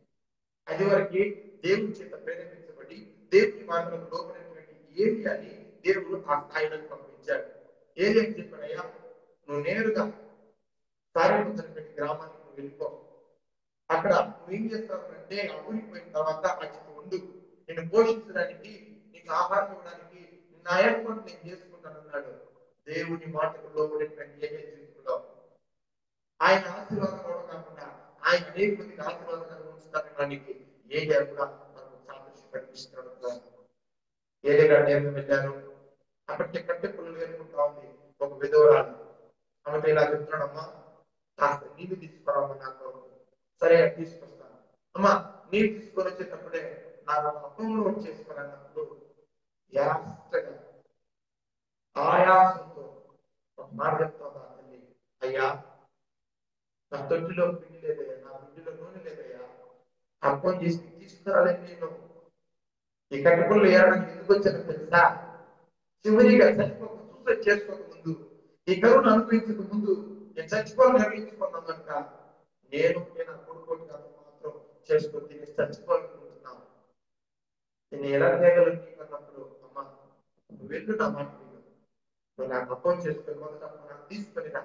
Speaker 1: అది వరకు దేవుని చేత ప్రేరేపించబడి దేవుని మాటలకు లోపడినటువంటి ఏలియాని దేవుడు ఆ స్థాయిలోకి పంపించాడు. ఏలియా చెప్పాడయ్యా, నువ్వు నేరుగా సారిపోతున్నటువంటి గ్రామానికి నువ్వు వెళ్ళిపో. అక్కడ నువ్వేం చేస్తావంటే ఆ ఊరికి పోయిన తర్వాత అక్కడ ఉండు, నేను పోషించడానికి, నీకు ఆహారం ఇవ్వడానికి నా ఏర్పాటు నేను చేసుకుంటానన్నాడు. దేవుని మాటకు లోబడినటువంటి ఏలియా జీవితంలో ఆయన ఆశీర్వాదం కూడా కాకుండా ఆయన అనేక మందికి ఆశీర్వాదాన్ని ఉంచుతానికి ఏలియా కూడా మనకు సాదృశ్యం కనిపిస్తున్నాడు. ఏలియా నేను వెళ్ళాను, అప్పటికే కట్టె పుల్లలు వేసుకుంటా ఉంది ఒక విధవరాలు. ఆమెతో ఇలా చెప్తున్నాడమ్మా, కాస్త నీళ్లు తీసుకురావమ్మా నాకు. సరే తీసుకొస్తాను. అమ్మా నీళ్ళు తీసుకొని వచ్చేటప్పుడే నాకు ఒక అప్పంలో చేసుకోవాలన్నప్పుడు యాస్తగా ఆయాసంతో ఒక మాట చెప్తాను తల్లి, అయ్యా నా తొట్టిలో పిండి లేదయ్యా, నా పిండిలో నూనె లేదయ్యా, అప్పం చేసి తీసుకురాలేదు. నేను ఈ కట్టుకుళ్ళు ఏడడానికి ఎందుకు వచ్చానో తెలుసా? చివరిగా సూసైడ్ చేసుకోక ముందు, ఈ కరువును అనుభవించక ముందు నేను చచ్చిపోవాలని నిర్ణయించుకున్నాను కనుక నేను కొడుకోటి మాత్రం చేసుకొని తిని చచ్చిపోవాలనుకుంటున్నాను. నేను ఎలా చేయగలను అమ్మ నువ్వు వెళ్ళు, నా మాట నువ్వు నాకు అప్పం చేసుకొని మొదట నాకు తీసుకొని రా.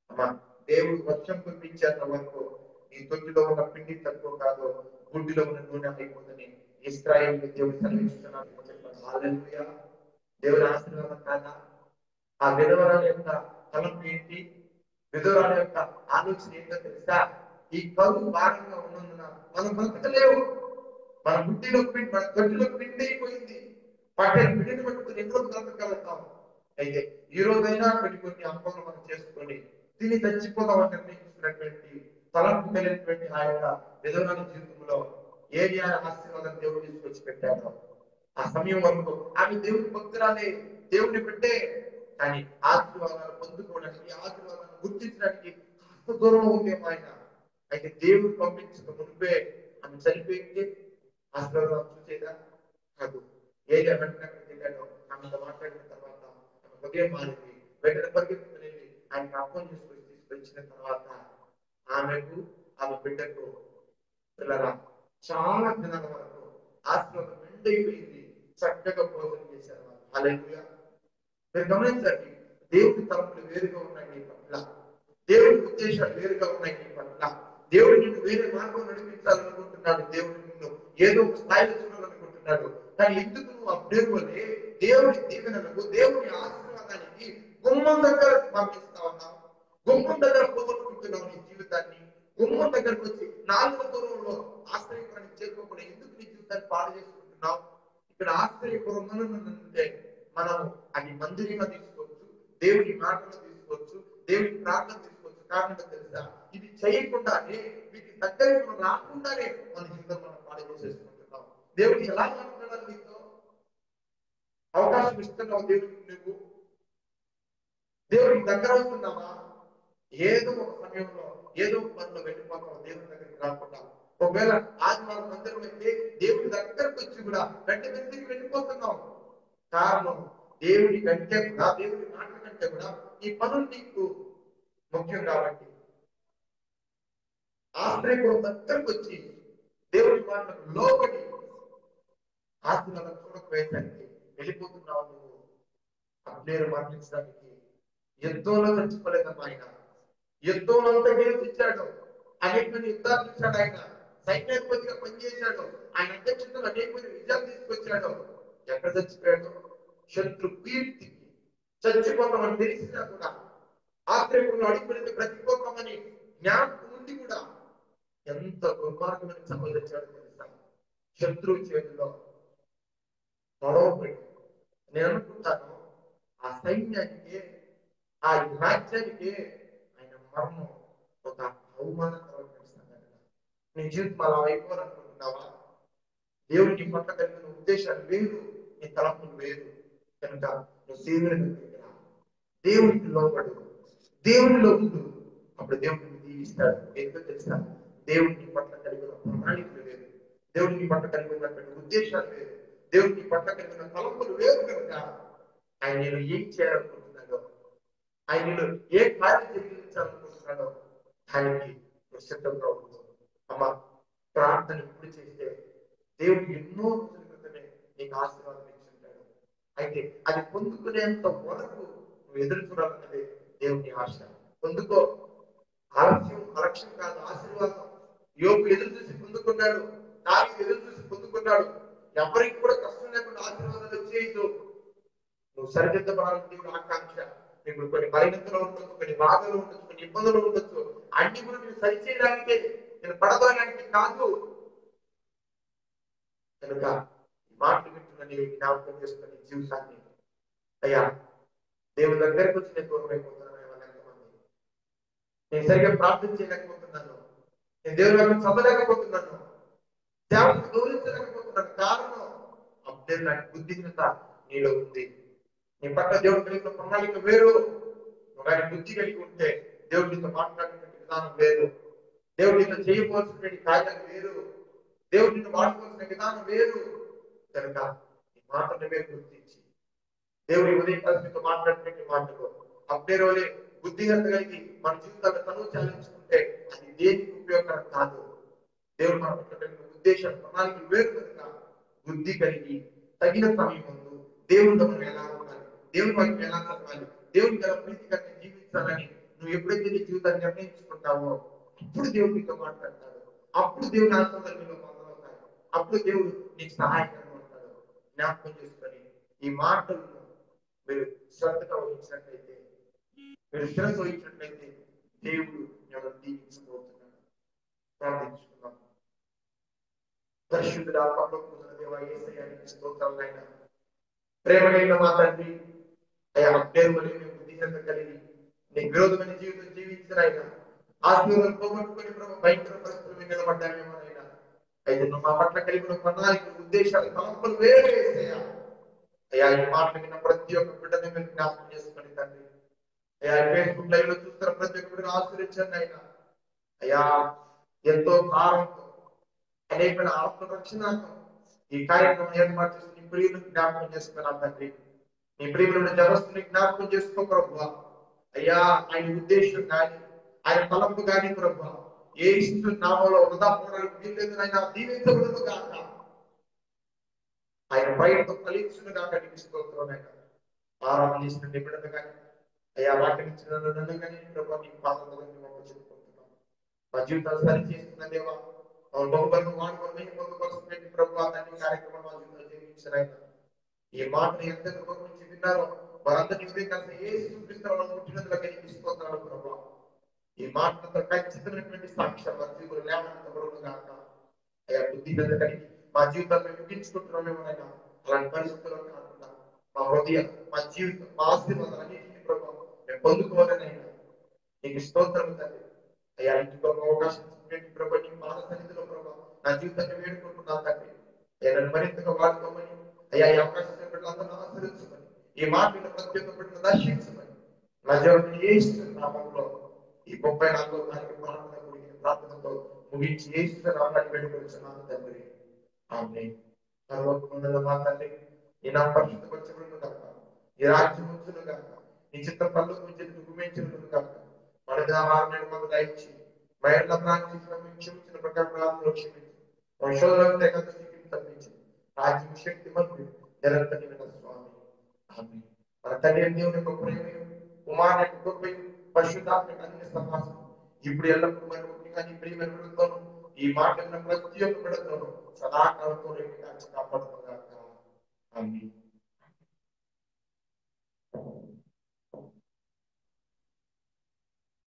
Speaker 1: అమ్మా దేవుడు వర్షం కురిపించేంత వరకు నీ తొట్టిలో ఉన్న పిండి తక్కువ కాదు, గుడ్డిలో ఉన్న నూనె అయిపోతుంది. ఇశ్రాయేలు దేవుడు సెలవిస్తున్నాడు. హల్లెలూయా. దేవుని ఆశీర్వాదం కాదా? ఆ విధవరాల యొక్క తలంపు ఏంటి? విధవరాల యొక్క ఆలోచన ఏంటో తెలుసా? ఈ కరువు భారంగా ఉన్నందున మనం బ్రతకలేవు. మన తొట్టిలో పిండి అయిపోయింది. పట్టే పిండిని పట్టుకుని ఎన్నో బ్రతకగలుగుతాం. అయితే ఈ రోజైనా కొన్ని అప్పలు మనం చేసుకొని తిని చచ్చిపోతామని నిర్ణయించుకున్నటువంటి తలంపు కలిగినటువంటి ఆ యొక్క విధవరాల జీవితంలో ఏలియా ఆశీర్వాదం దేవుడు తీసుకొచ్చి పెట్టాడు. ఆ సమయం వరకు ఆమె దేవుని భక్తురాలే, దేవుని బిడ్డే, కానీ ఆశీర్వాదాలు పొందుకోవడానికి, ఆశీర్వాదాలను గుర్తించడానికి కాస్త దూరం ఉందేమో ఆయన. అయితే దేవుడు పంపించక మునిపే ఆమె చనిపోయింది. ఆశీర్వాదాలు చూసేదా కాదు. ఏలియా వెంటనే వెళ్ళాడు. ఆమెతో మాట్లాడిన తర్వాత ఆమె హృదయం మారింది. వెంటనే పరిగెత్తుకుని వెళ్ళి ఆయన అప్పం చేసుకొని తీసుకొచ్చిన తర్వాత ఆమెకు ఆమె బిడ్డకు పిల్లరా చాలా దినాల వరకు ఆశీర్వాదం మెండైపోయింది. చక్కగా భోజనం చేశారు. హల్లెలూయా. మీరు గమనించండి, దేవుడి తలంపులు వేరుగా ఉన్నాయి నీ పట్ల, దేవుడి ఉద్దేశాలు వేరుగా ఉన్నాయి నీ పట్ల. దేవుడు నిన్ను వేరే మార్గం నడిపించాలనుకుంటున్నాడు. దేవుడు నిన్ను ఏదో ఒక స్థాయిలో చూడాలనుకుంటున్నాడు. కానీ ఎందుకు నువ్వు అప్డేట్ వల్లే దేవుడి దీవెనలకు, దేవుడి ఆశీర్వాదానికి గుమ్మం దగ్గర పంపిస్తా ఉన్నావు, గుమ్మం దగ్గర పోగొట్టుకుంటున్నావు నీ జీవితాన్ని. గుమ్మం దగ్గరకు వచ్చి 4 దూరంలో ఆశ్రయపురానికి చేరుకోకుండా ఎందుకు నీ జీవితాన్ని పాడు చేసుకుంటున్నావు? ఇక్కడ ఆశ్రయపురం అంటే మనం అది మందిరంగా తీసుకోవచ్చు, దేవుడి మాటలు తీసుకోవచ్చు, దేవుడి ప్రార్థన తీసుకోవచ్చు. కారణం తెలుసా? ఇది చేయకుండానే, వీటి దగ్గరికి మనం రాకుండానే మన జీవితం మనం పాడు చేసేసుకుంటున్నాం. దేవుడు ఎలా మాట్లాడాలి నీతో? అవకాశం ఇస్తున్నావు దేవుడికి. నువ్వు దేవుడికి దగ్గర అవుతున్నావా? ఏదో ఒక సమయంలో ఏదో ఒక పనిలో వెళ్ళిపోతావు, దేవుడి దగ్గరికి రాకుండా. ఒకవేళ ఆదివారం మందిరం అయితే దేవుడి దగ్గరకు వచ్చి కూడా వెంటనే వెళ్ళిపోతున్నావు. కారణం దేవుడి కంటే కూడా, దేవుడి మాట కంటే కూడా ఈ పనులు నీకు ముఖ్యం. కాబట్టి ఆశ్రయపురం దగ్గరకు వచ్చి దేవుడి మాటలకు లోబడి ఆశీర్వాదం చూడకపోయేసరికి వెళ్ళిపోతున్నావు. నువ్వు అబ్నేరు మాటించడానికి యుద్ధంలో చచ్చిపోలేదమ్మా ఆయన. యుద్ధంలో గెలిపించాడు, అనేక యుద్ధాలు చూశాడు ఆయన, సైన్యాధిపతిగా పనిచేశాడు, ఆయన అధ్యక్షతలు అనేక విజయాలు తీసుకొచ్చాడు. ఎక్కడ చచ్చిపోయాడు? శత్రు కీర్తికి చచ్చిపోతామని తెలిసినా కూడా, ఆశ్రయంలో అడిగిపోయింది బ్రతిపోతామని జ్ఞాపకం ఉండి కూడా ఎంత దుర్మార్గమైన సంబంధించాడు తెలుసా? శత్రువు చేతిలో గొడవపడి. నేను అనుకుంటాను, ఆ సైన్యానికి, ఆ రాజ్యానికి ఆయన మరణం ఒక అవమానకరమైన సంఘటన. నీ జీవితం అలా అయిపోవాలనుకుంటున్నావా? దేవుడు నీ పట్ల కలిగిన ఉద్దేశాలు వేరు, నీ తలంపులు వేరు. కనుక నువ్వు దేవుని దగ్గర దేవుడికి లోపడు, దేవుడిలో ఉండు. అప్పుడు దేవుడిని దీవిస్తాడు. ఏంటో తెలుసా? దేవుడి నీ పట్ల కలిగిన ప్రణాళికలు వేరు, దేవుడి నీ పట్ల కలిగినటువంటి ఉద్దేశాలు వేరు, దేవుడి నీ పట్ల కలిగిన తలంపులు వేరు. కనుక ఆయన నేను ఏం చేయాలనుకుంటున్నాడో, ఆయన నేను ఏ కార్యం జరిగించాలనుకుంటున్నాడో దానికి సిద్ధంగా ఉంటుంది. అమ్మ, ప్రార్థన ఇప్పుడు చేస్తే దేవుడు ఎన్నో రోజుల క్రితమే నీకు ఆశీర్వాదం ఇచ్చుంటాడు. అయితే అది పొందుకునేంత వరకు నువ్వు ఎదురు చూడాలన్నదే దేవుని ఆశ. పొందుకో. అలక్ష్యం కాదు, ఆశీర్వాదం. యోగు ఎదురు చూసి పొందుకున్నాడు, దావీదు ఎదురు చూసి పొందుకున్నాడు. ఎవరికి కూడా కష్టం లేకుండా ఆశీర్వాదాలు వచ్చేయదు. నువ్వు సరిదిద్దపడాలని దేవుడు ఆకాంక్ష. నీకు కొన్ని బలహీనతలు ఉండొచ్చు, కొన్ని బాధలు ఉండొచ్చు, కొన్ని ఇబ్బందులు ఉండొచ్చు. అన్ని కూడా నేను సరిచేయడానికే, నేను పడదోయడానికి కాదు. కనుక ఈ మాటలు వింటున్న నీవు జ్ఞాపకం చేసుకున్న నీ జీవితాన్ని, అయ్యా దేవుని దగ్గరకు వచ్చి నేను దూరం అయిపోతున్నాను. ఎంతమంది నేను సరిగ్గా ప్రార్థన చేయలేకపోతున్నాను, నేను దేవుని వైపు చదవలేకపోతున్నాను, దేవుడిని గౌరవించలేకపోతున్నాను. కారణం అప్పుడే నాకు బుద్ధిహీనత నీలో ఉంది. నీ పట్ల దేవుడు కలిగిన ప్రణాళిక వేరు. నువ్వు ఆయన బుద్ధి కలిగి ఉంటే దేవుడు నీతో మాట్లాడినటువంటి విధానం వేరు, దేవుడు నీతో చేయవలసినటువంటి కార్యాలు వేరు, దేవుడు నిన్ను వాడుకోవాల్సిన విధానం వేరు. కనుక ఈ మాటలు వేరు గుర్తించి దేవుడి ఉదయం కలిసితో మాట్లాడినటువంటి మాటలు అప్పుడే రోజే బుద్ధిహీనత కలిగి మన జీవితాన్ని తనువు చాలించుకుంటే అది దేనికి ఉపయోగకరం కాదు. దేవుడు మన పట్ల కలిగిన ఉద్దేశం ప్రణాళిక వేరు. కనుక బుద్ధి కలిగి తగిన సమయం ముందు దేవుడితో మనం ఎలా ఉండాలి, దేవుని వాటిని ఎలా చదవాలి, దేవుడికి ఎలా ప్రీతికరంగా జీవించాలని నువ్వు ఎప్పుడైతే నీ జీవితాన్ని నిర్ణయించుకుంటావో అప్పుడు దేవుడు నీతో మాట్లాడతాడు. అప్పుడు దేవుని ఆశీర్వాదాలు నీలో మొదలవుతాయి. అప్పుడు దేవుడు నీకు సహాయకరంగా ఉంటాడు. జ్ఞాపకం చేసుకొని ఈ మాటలను మీరు శ్రద్ధగా వహించినట్లయితే, మీరు శిరస్సు వహించినట్లయితే దేవుడు మిమ్మల్ని దీవించబోతున్నాడు. ప్రార్థించుకున్నాం. పరిశుద్ధుడా, పరలోకమందున్న దేవా, యేసయ్యానికి స్తోత్రాలైనా. ప్రేమగలిగిన మా తండ్రి, అయ్యా అబ్నేరు వలె మేము బుద్ధిహీనత కలిగి నీకు విరోధమైన జీవితం జీవించిన ఆయన ఆశీర్వాదాలు పోగొట్టుకొని ప్రభు భయంకర పరిస్థితులు నిలబడ్డామేమోనైనా. అయితే నువ్వు మా పట్ల కలిగిన ప్రణాళికలు, ఉద్దేశాలు, తలంపులు వేరే వేసేయా. అయ్యా ఈ మాటలు విన్న ప్రతి ఒక్క బిడ్డని మీరు జ్ఞాపకం చేసుకుని తండ్రి, అయ్యా ఫేస్బుక్ లైవ్ లో చూస్తున్న ప్రతి ఒక్క బిడ్డను ఆశ్రయించండి అయినా. అయ్యా ఎంతో భారంతో అనేక ఆత్మరక్షణార్థం ఈ కార్యక్రమం ఏర్పాటు చేసి నీ ప్రియులను జ్ఞాపకం చేసుకున్నాం తండ్రి. నీ ప్రియులను జగస్తుని జ్ఞాపకం చేసుకో ప్రభువా. అయ్యా ఆయన ఉద్దేశం కానీ, ఆయన తలంపు కానీ ప్రభువా, యేసు నామములో వృధా పోవడానికి వీల్లేదు నాయన, దీవించబడును గాక. ఆయన బయటతో ఫలించును గాక. నీకు స్తోత్రం నాయన. ఆరాధన చేసిన నిబిడత కానీ అయ్యా వాక్యం ఇచ్చిన నన్ను కానీ ప్రభు నీ పాదములను చెప్పుకుంటున్నాం. మా జీవితాలు సరి చేస్తున్న దేవా, బహుబలం వాడుకొని పొందుకోవాల్సిన ప్రభు దాన్ని కార్యక్రమం మా జీవితంలో జీవించారైనా ఈ మాటను ఎంతెంత నుంచి విన్నారో వారందరినీ ఉదయం కలిసి యేసు చూపిస్తారు వాళ్ళు పుట్టినందుకు నీకు స్తోత్రాలు ప్రభు. ఈ మాటలతో ఖచ్చితమైనటువంటి సాక్ష్యం మా జీవితంలో లేవనెత్తబడును గాక. అయ్యా బుద్ధి కలిగి మా జీవితాన్ని ముగించుకుంటున్నాం ఏమైనా అలాంటి పరిస్థితుల్లో కాకుండా మా హృదయం, మా జీవితం, మా ఆశీర్వాదాలు అన్నింటినీ ప్రభు మేము పొందుకోవాలని నీకు స్తోత్రం తండ్రి. అయ్యా ఇంటికి ఒక అవకాశం ప్రభు నీ పాద సన్నిధిలో ప్రభు నా జీవితాన్ని వేడుకుంటున్నాను తండ్రి. నన్ను మరింతగా వాడుకోమని అయ్యా ఈ అవకాశం అందరూ ఆశ్రయించమని ఈ మాటలు ప్రతి ఒక్క బిడ్డను దర్శించమని నా జీవితం ఏసు నామంలో ఈ 34వ తారీఖు ప్రార్థనతో ముగించి ఏసు నామాన్ని వేడుకొచ్చున్నాను తండ్రి. ఆమేన్. సర్వోన్నతుడైన మా తండ్రి, నీ నామం పరిశుద్ధపరచబడును గాక. నీ రాజ్యం వచ్చును గాక. నీ చిత్తం పరలోకమందు నెరవేరును గాక. మన ఆహారం నేడు మాకు దయచేయి. మా యెడల అపరాధం చేసిన మేము క్షమించిన ప్రకారం ప్రార్థనలో క్షమించు. మా శోధనలను తప్పించి రాజ్యం, శక్తి మరియు నిరంతరమైన స్వామి. ఆమేన్. మన తండ్రి దేవుని యొక్క ప్రేమ, కుమారుని యొక్క కృప, పరిశుద్ధాత్మ యొక్క అన్య సహవాసం ఇప్పుడు ఎల్లప్పుడూ మరి ముఖ్యంగా నీ ప్రియమైన బిడ్డలతోనూ ఈ మాట ప్రతి ఒక్క బిడ్డతోనూ సదాకాలంతో కాపాడుతుంది.